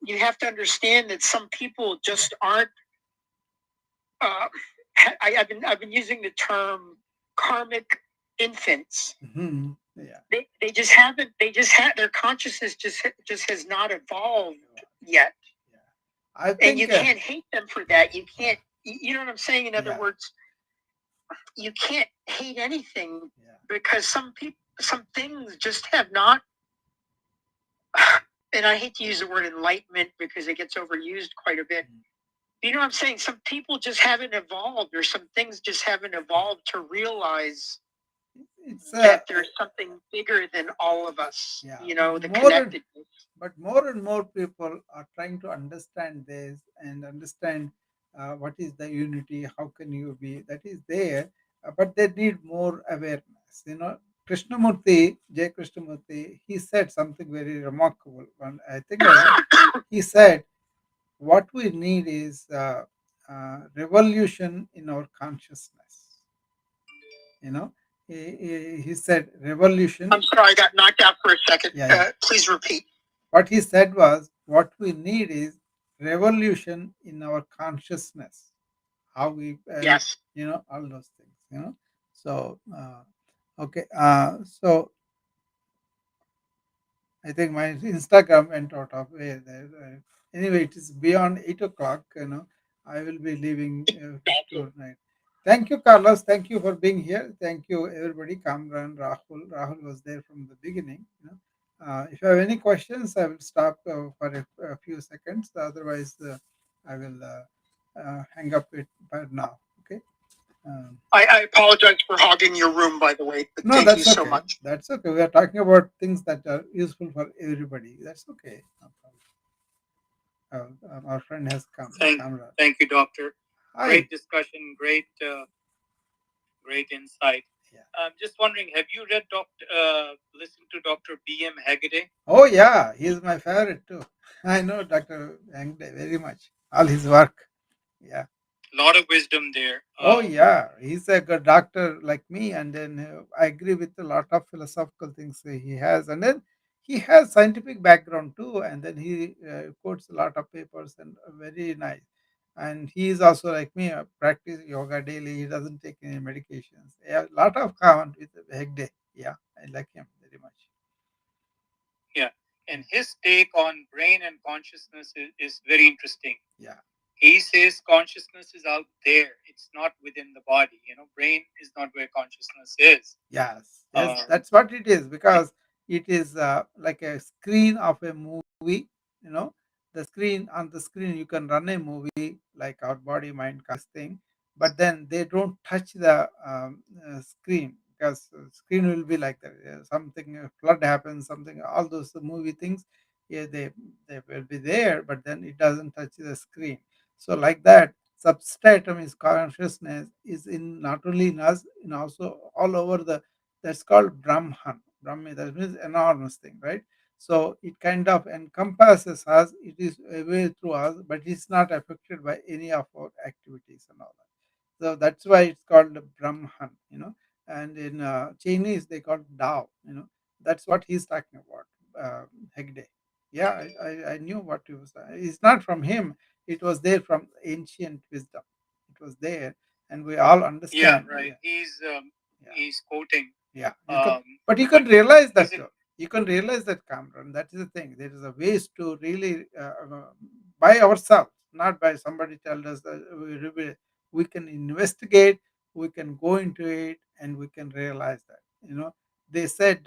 you have to understand that some people just aren't. I've been using the term karmic infants. Mm-hmm. Yeah. They just haven't. They just had their consciousness just has not evolved yet. Yeah. I think, and you can't hate them for that. You can't. You know what I'm saying? In other Yeah. words, you can't hate anything Yeah. because some things just have not. And I hate to use the word enlightenment because it gets overused quite a bit. You know what I'm saying? Some people just haven't evolved, or some things just haven't evolved to realize that there's something bigger than all of us. Yeah. The connectedness. But more and more people are trying to understand this and understand what is the unity, how can you be, that is there, but they need more awareness. Krishnamurti, Jay Krishnamurti, he said something very remarkable. One, I think he said, what we need is revolution in our consciousness. He said revolution. I'm sorry, I got knocked out for a second. Yeah. Please repeat. What he said was, what we need is revolution in our consciousness. How we, Yes. all those things. So, okay. So I think my Instagram went out of way there. Anyway, it is beyond 8 o'clock. I will be leaving tonight. Thank you, Carlos. Thank you for being here. Thank you, everybody. Kamran, Rahul. Rahul was there from the beginning. If you have any questions, I will stop for a few seconds. Otherwise, I will hang up it by now. Okay. I apologize for hogging your room, by the way. But No, thank that's you okay. so much. That's okay. We are talking about things that are useful for everybody. That's okay. No problem. Our friend has come. Thank you, Doctor. Hi. Great discussion. Great insight. Yeah. I'm just wondering, have you listened to Dr. B.M. Hegde? Oh, yeah. He's my favorite too. I know Dr. Hegde very much. All his work. Yeah. A lot of wisdom there. Oh, yeah. He's a good doctor like me. And then I agree with a lot of philosophical things he has. And then he has scientific background too. And then he quotes a lot of papers and very nice. And he is also like me, practice yoga daily. He doesn't take any medications. Yeah, a lot of common with Hegde. Yeah, I like him very much. Yeah. And his take on brain and consciousness is very interesting. Yeah. He says consciousness is out there. It's not within the body. Brain is not where consciousness is. Yes, that's what it is, because it is like a screen of a movie. You know, on the screen you can run a movie like our body, mind, thing, but then they don't touch the screen, because screen will be like that. Something flood happens, something, all those movie things. Yeah, they will be there, but then it doesn't touch the screen. So like that, substratum is consciousness is in not only in us, in also all over the, that's called Brahman. Brahman, that means enormous thing, right? So it kind of encompasses us. It is away through us, but it's not affected by any of our activities and all that. So that's why it's called Brahman, And in Chinese, they call it Dao. That's what he's talking about, Hegde. Yeah, I knew what he was. It's not from him. It was there from ancient wisdom. It was there, and we all understand. Yeah, right. Yeah. Yeah. He's quoting. Yeah, but you can realize that. You can realize that, Cameron. That is the thing. There is a ways to really by ourselves, not by somebody tell us that we can investigate, we can go into it, and we can realize that. They said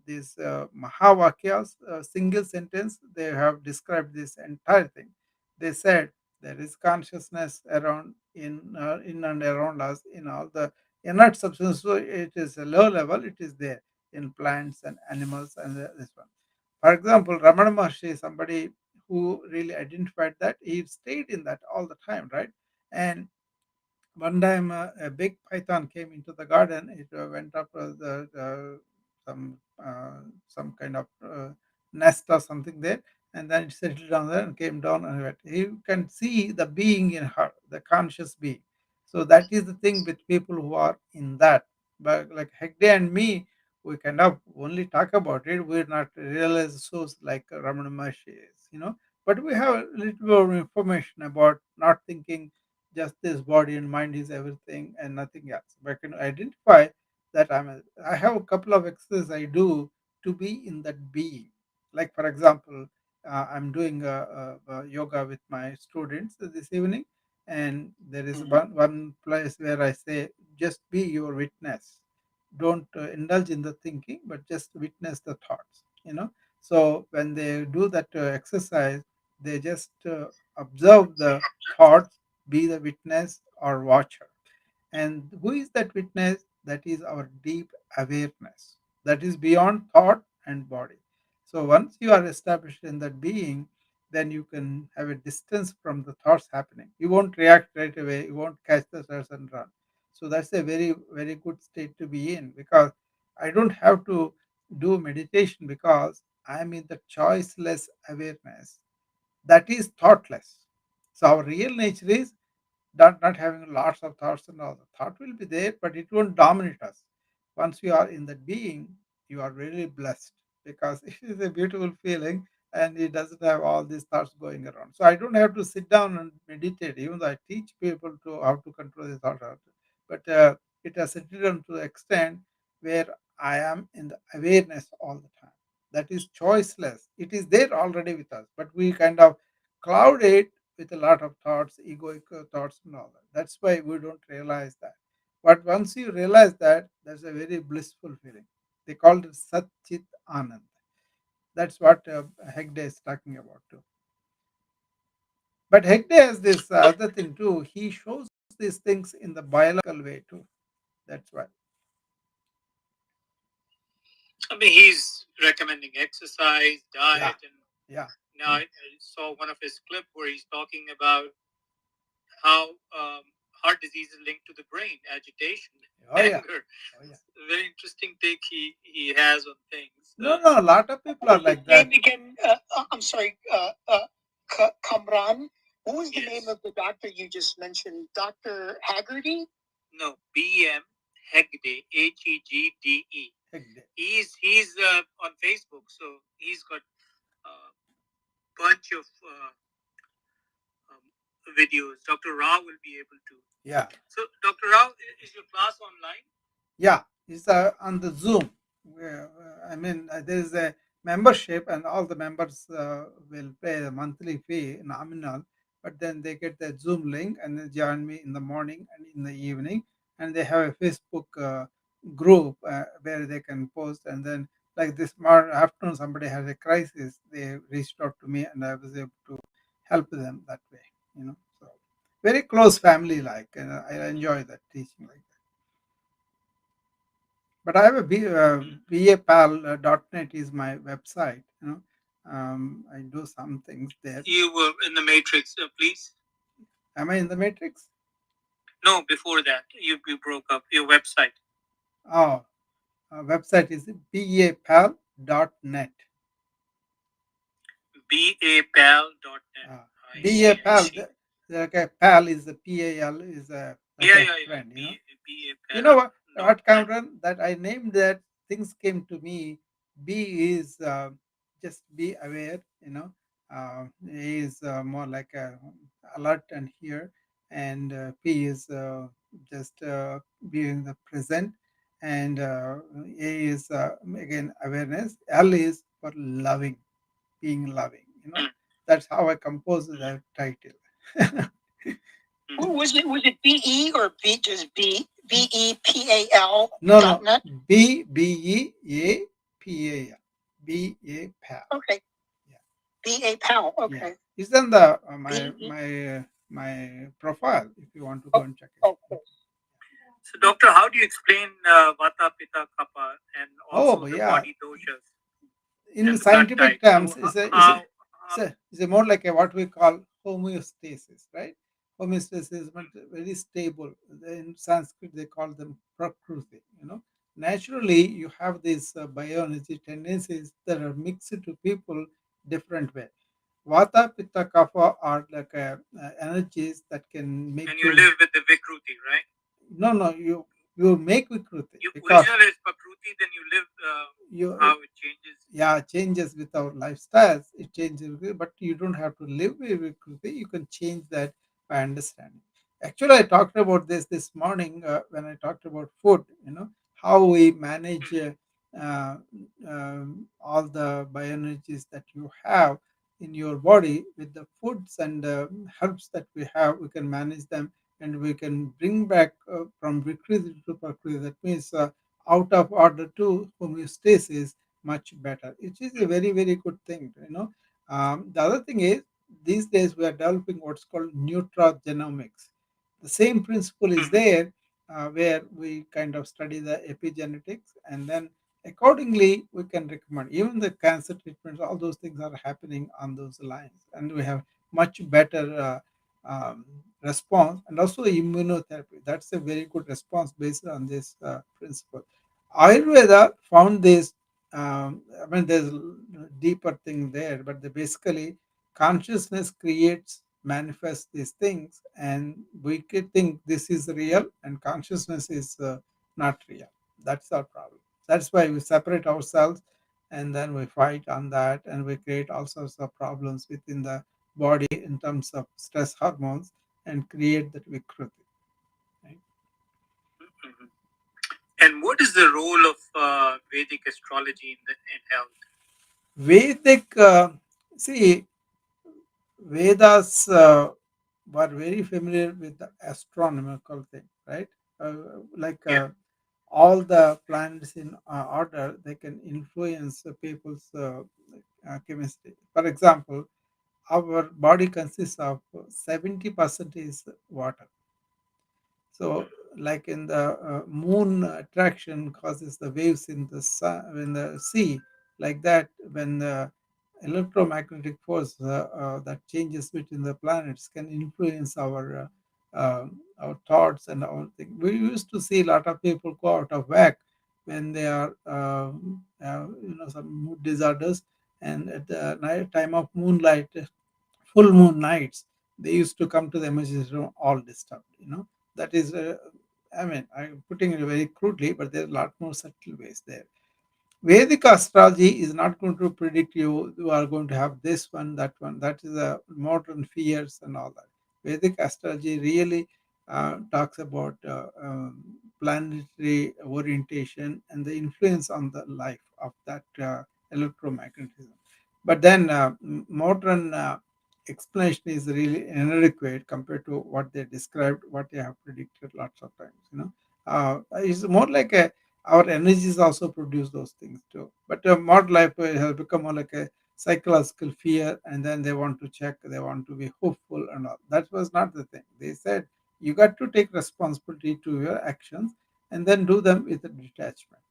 these Mahavakyas, single sentence, they have described this entire thing. They said there is consciousness around in and around us in all the inert substance. So it is a low level. It is there in plants and animals and this one. For example, Ramana Maharshi is somebody who really identified that. He stayed in that all the time, right? And one time, a big python came into the garden. It went up some some kind of nest or something there, and then it settled down there and came down and went. You can see the being in her, the conscious being. So that is the thing with people who are in that. But like Hegde and me, we kind of only talk about it. We're not realized souls like Ramana Maharshi is. But we have a little more information about not thinking just this body and mind is everything and nothing else. But I can identify that I have a couple of exercises I do to be in that being. Like for example, I'm doing yoga with my students this evening, and there is one place where I say, just be your witness. Don't indulge in the thinking, but just witness the thoughts. So when they do that exercise, they just observe the thoughts, be the witness or watcher. And who is that witness? That is our deep awareness. That is beyond thought and body. So once you are established in that being, then you can have a distance from the thoughts happening. You won't react right away. You won't catch the thoughts and run. So that's a very, very good state to be in, because I don't have to do meditation, because I'm in the choiceless awareness that is thoughtless. So our real nature is not having lots of thoughts and all. The thought will be there, but it won't dominate us. Once you are in that being, you are really blessed, because it is a beautiful feeling, and it doesn't have all these thoughts going around. So I don't have to sit down and meditate, even though I teach people to how to control the thought. But it has settled down to the extent where I am in the awareness all the time. That is choiceless. It is there already with us, but we kind of cloud it with a lot of thoughts, egoic thoughts and all that. That's why we don't realize that. But once you realize that, that's a very blissful feeling. They call it Sat Chit Anand. That's what Hegde is talking about too. But Hegde has this other thing too. He shows these things in the biological way too. That's why. I mean, he's recommending exercise, diet, and yeah. Now I saw one of his clip where he's talking about how heart disease is linked to the brain, agitation, anger. Oh, yeah. Very interesting take he has on things. No, a lot of people are like that. Name again? I'm sorry, Kamran. What was the name of the doctor you just mentioned? Dr. Haggerty? No, BM Hegde, Hegde. Hegde. He's on Facebook, so he's got a bunch of videos. Dr. Rao will be able to. Yeah. So, Dr. Rao, is your class online? Yeah, it's on the Zoom. I mean, there is a membership, and all the members will pay a monthly fee, nominal, but then they get the Zoom link and then join me in the morning and in the evening. And they have a Facebook group where they can post. And then, like this afternoon, somebody had a crisis. They reached out to me, and I was able to help them that way. So very close family like, and I enjoy that teaching like that. But I have a bapal.net is my website. I do some things there. You were in the matrix, please. Am I in the matrix? No, before that you broke up your website. Oh, website is bapal.net. BAPAL.net. I Be a see, I pal. see. Like a pal is a PAL is a like Yeah, a yeah, yeah. friend. You know what, BAPAL.net. Cameron? That I named that things came to me. B is just be aware. A is more like a alert and here, and P is just being the present, and A is again awareness. L is for loving, being loving. That's how I composed that title. Was it BE or B just BEPAL No, dot no. net? BEAPAL. BAPAL. Okay. Yeah. BAPAL. Yeah. Okay. It's on the BE. my profile if you want to go and check it. Okay. So, doctor, how do you explain Vata, Pitta, Kapha, and Oh, also the yeah. body doshas In and the blood scientific types? terms, So, it's a more like a what we call homeostasis, right? Homeostasis is very stable. In Sanskrit, they call them prakruti. Naturally, you have these bioenergy tendencies that are mixed to people different way. Vata, Pitta, Kapha are like energies that can make and you live with the Vikruti, right? No, no, you make Vikruti You because original is Prakruti, then you live you how it changes. yeah, changes with our lifestyles. It changes, but you don't have to live with Vikruti. You can change that by understanding. Actually, I talked about this morning when I talked about food. How we manage uh, all the bioenergies that you have in your body with the foods and herbs that we have. We can manage them, and we can bring back from Vikriti to Prakriti. That means out of order to homeostasis much better. It is a very, very good thing. The other thing is these days we are developing what's called nutrigenomics. The same principle is there where we kind of study the epigenetics, and then accordingly we can recommend even the cancer treatments. All those things are happening on those lines, and we have much better response, and also immunotherapy. That's a very good response based on this principle. Ayurveda found this. I mean, there's a deeper thing there, but basically, consciousness creates, manifests these things, and we could think this is real, and consciousness is not real. That's our problem. That's why we separate ourselves, and then we fight on that, and we create all sorts of problems within the body in terms of stress hormones, and create that vikruti. Right? Mhm. And what is the role of Vedic astrology in health? Vedic, see, Vedas were very familiar with the astronomical thing, right? Like all the planets in order, they can influence people's chemistry. For example, our body consists of 70% is water. So, like in the moon attraction causes the waves in the sun, in the sea, like that, when the electromagnetic force that changes between the planets can influence our thoughts and our thing. We used to see a lot of people go out of whack when they are, some mood disorders, and at the night time of moonlight, full moon nights, they used to come to the emergency room all disturbed. That is, I mean, I'm putting it very crudely, but there's a lot more subtle ways there. Vedic astrology is not going to predict you are going to have this one, that one. That is a modern fears and all that. Vedic astrology really talks about planetary orientation and the influence on the life of that electromagnetism. But then modern explanation is really inadequate compared to what they described, what they have predicted lots of times. It's more like our energies also produce those things too. But modern life has become more like a psychological fear, and then they want to check, they want to be hopeful and all. That was not the thing. They said you got to take responsibility to your actions and then do them with a detachment.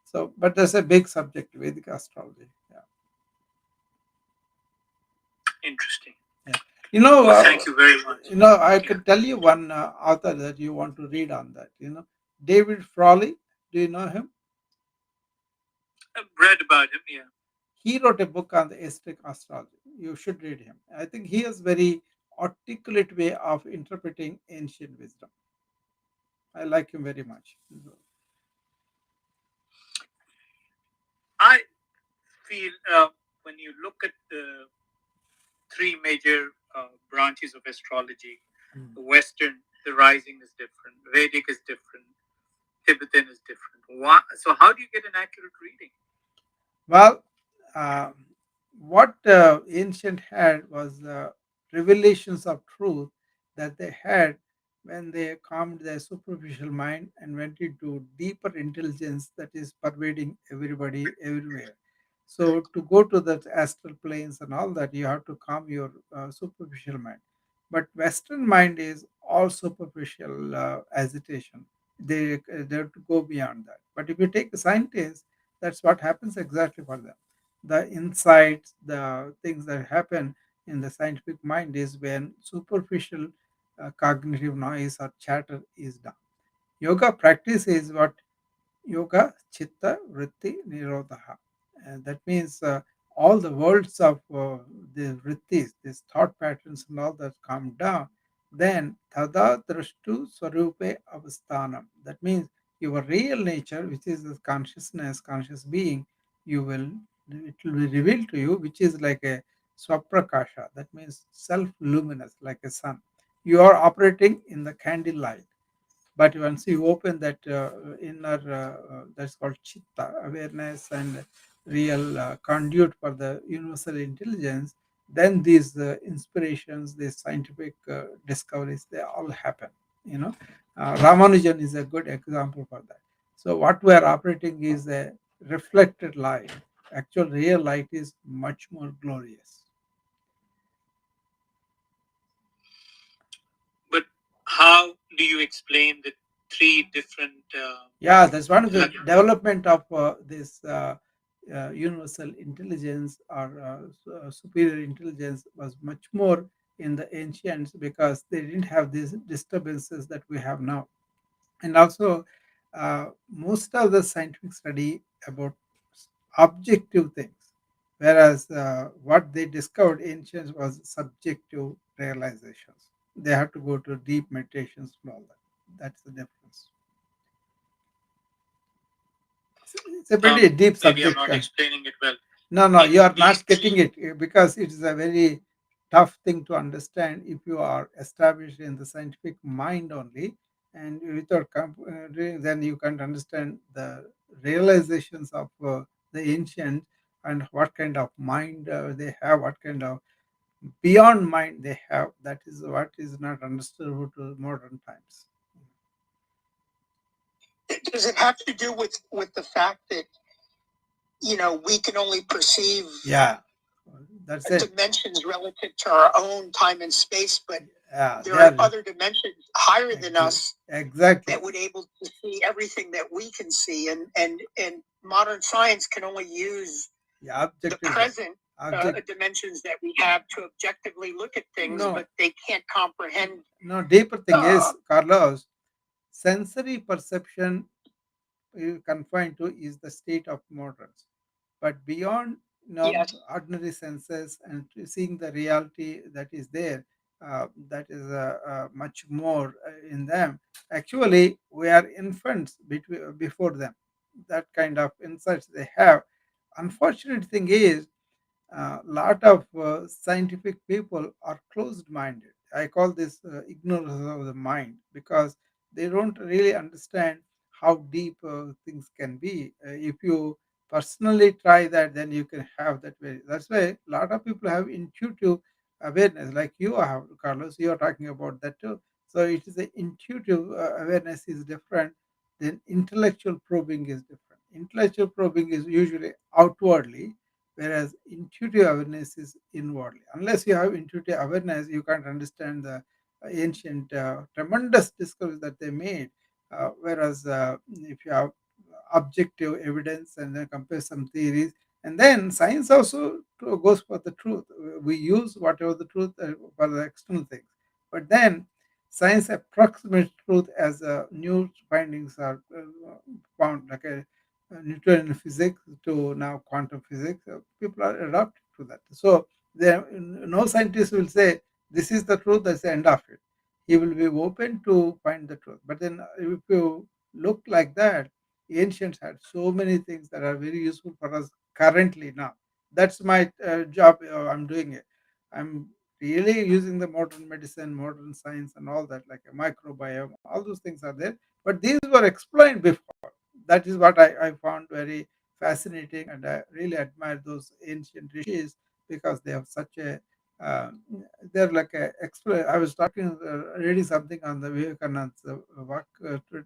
So, but there's a big subject, Vedic astrology. Yeah. Interesting. Yeah. You know, Well, thank you very much. I could tell you one author that you want to read on that. David Frawley. Do you know him? I've read about him, yeah. He wrote a book on the Aztec astrology. You should read him. I think he has very articulate way of interpreting ancient wisdom. I like him very much. I feel when you look at the three major branches of astrology, the Western, the rising is different, Vedic is different, Tibetan is different. So, how do you get an accurate reading? Well, uh, what ancient had was the revelations of truth that they had when they calmed their superficial mind and went into deeper intelligence that is pervading everybody everywhere. So, to go to the astral planes and all that, you have to calm your superficial mind. But Western mind is all superficial agitation. They have to go beyond that. But if you take a scientist, that's what happens exactly for them. The insights, the things that happen in the scientific mind is when superficial cognitive noise or chatter is done. Yoga practice is what yoga, chitta, vritti, nirodha. And that means all the worlds of the vrittis, these thought patterns and all that calm down. Then tada drashtu swarupe avasthanam. That means your real nature, which is the consciousness, conscious being, you will it will be revealed to you, which is like a swaprakasha. That means self-luminous, like a sun. You are operating in the candle light, but once you open that inner that's called chitta awareness and real conduit for the universal intelligence, then these inspirations, these scientific discoveries, they all happen, you know. Ramanujan is a good example for that. So what we are operating is a reflected light. Actual real light is much more glorious. But how do you explain the three different? Yeah, that's one of the development of this universal intelligence or superior intelligence was much more in the ancients because they didn't have these disturbances that we have now. And also, most of the scientific study about objective things, whereas what they discovered ancients was subjective realizations. They have to go to deep meditations and all that. That's the difference. It's a pretty deep Maybe I'm subject. not explaining it well. No, no, you In are these not getting three, it because it is a very tough thing to understand if you are established in the scientific mind only, and without then you can't understand the realizations of the ancient and what kind of mind they have, what kind of beyond mind they have. That is what is not understood to modern times. does it have to do with the fact that we can only perceive Yeah, that's it. dimensions relative to our own time and space, but Yeah, there are other dimensions higher than us exactly. that would able to see everything that we can see, and modern science can only use Yeah, the objective. present dimensions that we have to objectively look at things, No, but they can't comprehend. no, deeper thing is, Carlos, sensory perception confined to is the state of moderns. But beyond, Yes. ordinary senses and to seeing the reality that is there, that is much more in them. Actually, we are infants before them. That kind of insights they have. Unfortunate thing is, a lot of scientific people are closed minded. I call this ignorance of the mind because they don't really understand how deep things can be. If you personally try that, then you can have that way. That's why a lot of people have intuitive awareness, like you have, Carlos. You are talking about that too. So it is the intuitive awareness is different. Then intellectual probing is different. Intellectual probing is usually outwardly, whereas intuitive awareness is inwardly. Unless you have intuitive awareness, you can't understand the ancient tremendous discoveries that they made. Whereas if you have objective evidence and then compare some theories, and then science also goes for the truth. We use whatever the truth for the external things, but then science approximates truth as new findings are found. Like Newtonian physics to now quantum physics. People are adapted to that. So there, no scientist will say this is the truth. That's the end of it. He will be open to find the truth. But then, if you look like that, ancients had so many things that are very useful for us currently now. That's my job. I'm doing it. I'm really using the modern medicine, modern science, and all that, like a microbiome. All those things are there. But these were explained before. That is what I found very fascinating, and I really admire those ancient rishis because they have such a uh, they're like a I was reading something on the Vivekananda's work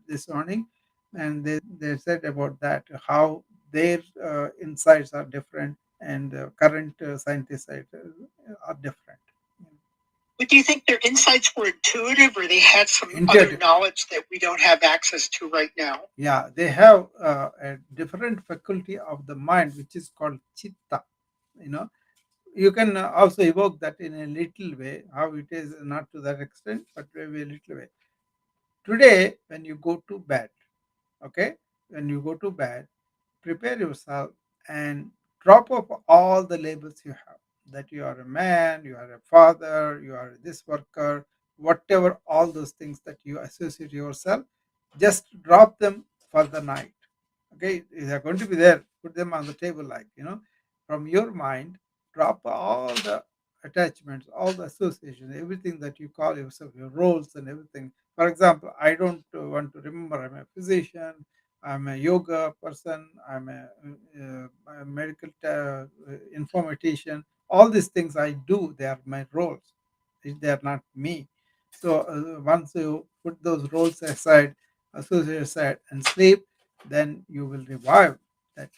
this morning, and they said about that how their insights are different and current scientists are different. But do you think their insights were intuitive, or they had some other Intuitive. knowledge that we don't have access to right now? Yeah, they have a different faculty of the mind, which is called chitta. You know, you can also evoke that in a little way, how it is not to that extent, but maybe a little way. Today, when you go to bed, okay, when you go to bed, prepare yourself and drop off all the labels you have, that you are a man, you are a father, you are this worker, whatever, all those things that you associate yourself, just drop them for the night. Okay, they are going to be there, put them on the table, like, from your mind, drop all the attachments, all the associations, everything that you call yourself, your roles and everything. For example, I don't want to remember I'm a physician, I'm a yoga person, I'm a medical informatician. All these things I do, they are my roles. They are not me. So once you put those roles aside, associate aside, and sleep, then you will revive that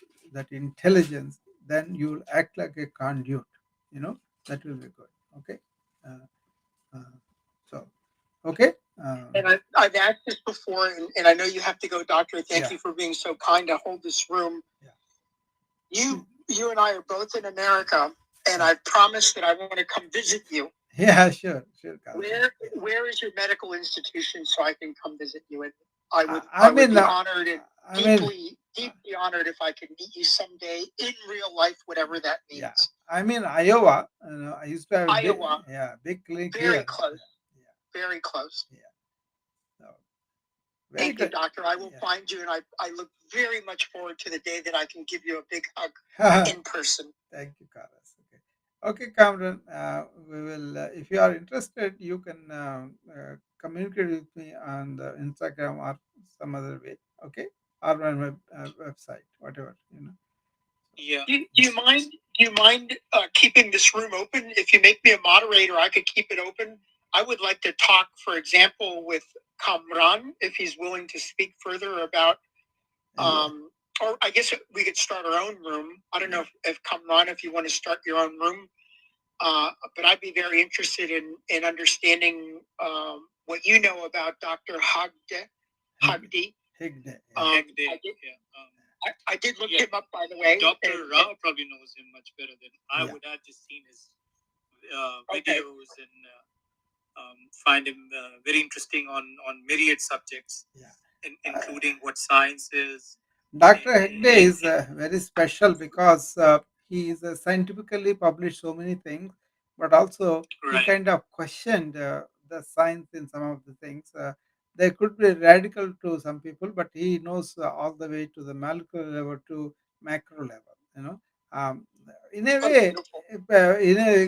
intelligence. Then you will act like a conduit. You know that will be good. Okay. Uh, uh, so okay. And I've asked this before, and I know you have to go, Doctor. Thank Yeah. you for being so kind to hold this room. Yeah. You and I are both in America, and I promised that I want to come visit you. Yeah, sure, Carl. Where is your medical institution so I can come visit you? And I would I would mean, be honored and I mean, deeply honored if I could meet you someday in real life, whatever that means. yeah, I mean Iowa. I used to have a Iowa, big clinic very here. close, Yeah, very close. yeah. So very Thank you, good. Doctor. I will Yeah. find you, and I look very much forward to the day that I can give you a big hug in person. Thank you, Carlos. Okay, okay, Cameron. We will. If you are interested, you can communicate with me on the Instagram or some other way. Okay, or on my website, whatever. Yeah. Do you mind keeping this room open? If you make me a moderator, I could keep it open. I would like to talk, for example, with Kamran if he's willing to speak further about. Or I guess we could start our own room. I don't know if Kamran, if you want to start your own room, but I'd be very interested in understanding what you know about Dr. Hagdi. Higde. I did look him up, by the way. Dr. Rao probably knows him much better than I would. Have just seen his videos and find him very interesting on myriad subjects, including what science is. Dr. Hegde is very special because he is scientifically published so many things, but also he kind of questioned the science in some of the things. They could be radical to some people, but he knows all the way to the molecular level to macro level. Um, in a way,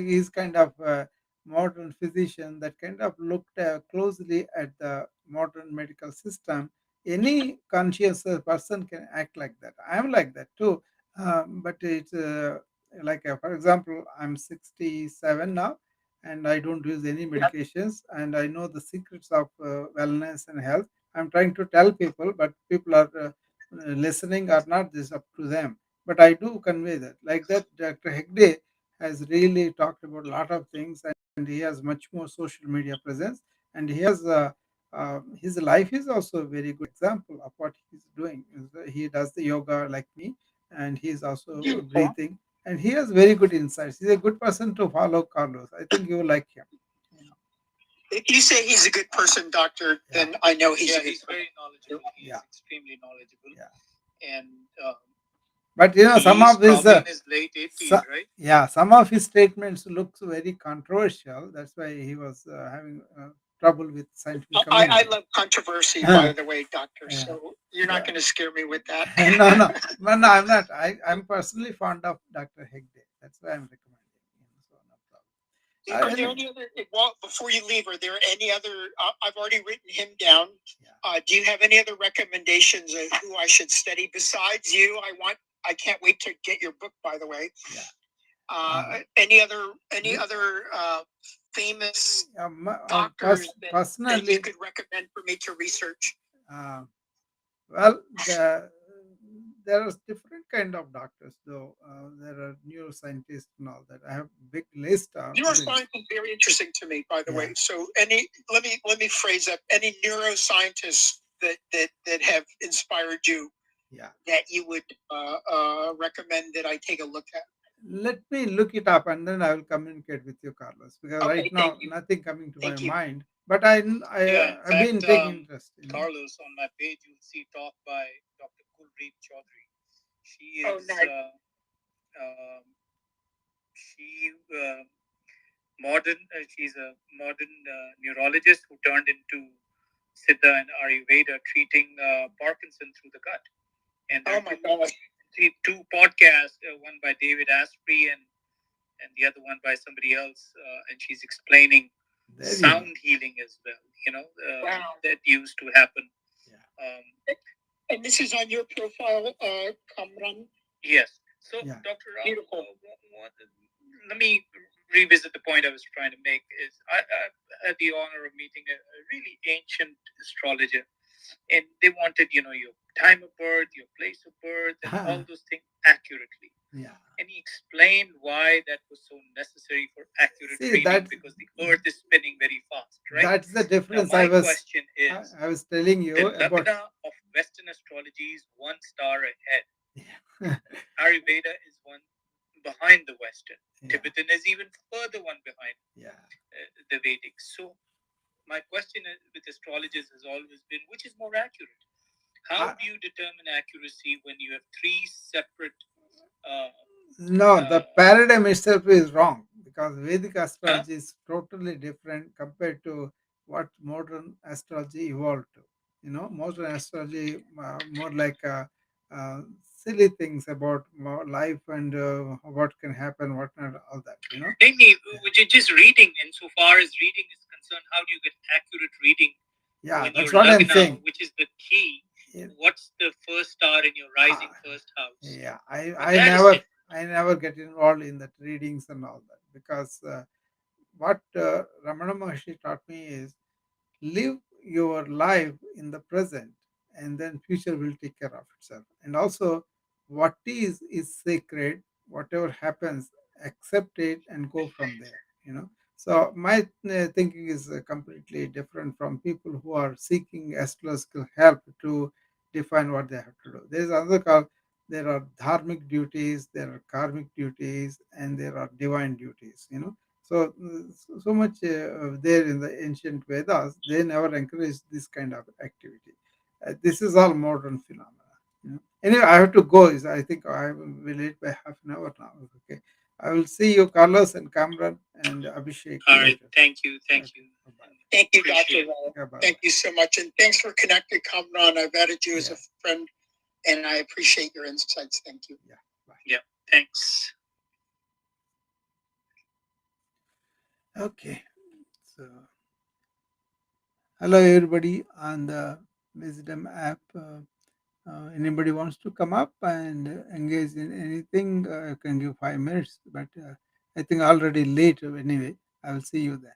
he's kind of a modern physician that kind of looked closely at the modern medical system. Any conscious person can act like that. I'm like that too. But it's like for example, I'm 67 now, and I don't use any medications, and I know the secrets of wellness and health. I'm trying to tell people, but people are listening or not, this up to them. But I do convey that. Like that, Dr. Hegde has really talked about a lot of things, and he has much more social media presence, and he has his life is also a very good example of what he's doing. He does the yoga like me, and he's also breathing, and he has very good insights. He's a good person to follow, Carlos. I think you will like him. If you say he's a good person, Doctor, then I know he's a good person. Very knowledgeable. He's extremely knowledgeable. Yeah. and But some he's of his probably in his late 80s, right? yeah, some of his statements looks very controversial. That's why he was having trouble with scientific I community. love controversy, by the way, doctor. Yeah. So you're not going to scare me with that. No, no, no, I'm not. I'm personally fond of Dr. Hegde. That's why I'm recommending him. So no problem. Are there any other? Well, before you leave, are there any other? I've already written him down. Yeah. Do you have any other recommendations of who I should study besides you? I can't wait to get your book. By the way. Yeah. Any other famous doctors that you could recommend for me to research? Well, there are different kind of doctors, though. There are neuroscientists and all that. I have big list. Neuroscience is very interesting to me, by the way. So, let me phrase up. Any neuroscientists that have inspired you, that you would recommend that I take a look at? Let me look it up and then I will communicate with you, Carlos. Because right now nothing coming to my mind. But I've been taking interest. Carlos, on my page, you'll see talk by Dr. Kulreet Chaudhary. She is she modern. She's a modern neurologist who turned into Siddha and Ayurveda, treating Parkinson through the gut. And oh my gosh, two podcasts, one by David Asprey and the other one by somebody else, and she's explaining sound healing as well. That used to happen. And this is on your profile, Kamran. Yes. So, Dr. Rao, let me revisit the point I was trying to make. Is I had the honor of meeting a really ancient astrologer, and they wanted, your time of birth, your place of birth, and all those things accurately. Yeah. And he explained why that was so necessary for accurate reading, because the Earth is spinning very fast, right? That's the difference. Now, my question is, I was telling you the about Lagna of Western astrology is one star ahead. Yeah. Ayurveda is one behind the Western. Tibetan is even further one behind the Vedic. So my question with astrologers has always been, which is more accurate? How do you determine accuracy when you have three separate? No, the paradigm itself is wrong because Vedic astrology is totally different compared to what modern astrology evolved to. Modern astrology more like silly things about life and what can happen, what not, all that. Just reading. Insofar as reading is concerned, how do you get accurate reading? Yeah, that's what I'm saying. Which is the key. What's the first star in your rising first house? Yeah, I never get involved in that readings and all that because what Ramana Maharshi taught me is live your life in the present and then future will take care of itself. And also what is sacred, whatever happens, accept it and go from there. So my thinking is completely different from people who are seeking astrological help to define what they have to do. There is another call. There are dharmic duties, there are karmic duties, and there are divine duties. So much there in the ancient Vedas, they never encouraged this kind of activity. This is all modern phenomena. Anyway, I have to go. I think I will be late by half an hour now. Okay. I will see you, Carlos and Kamran and Abhishek. All right. Thank you. Thank you. Bye. Thank you, Dr. Thank you so much. And thanks for connecting, Kamran. I've added you as a friend, and I appreciate your insights. Thank you. Yeah. Bye. Yeah. Thanks. Okay. So, hello everybody on the Wisdom app. Anybody wants to come up and engage in anything, you can give 5 minutes. But I think already late anyway. I will see you then.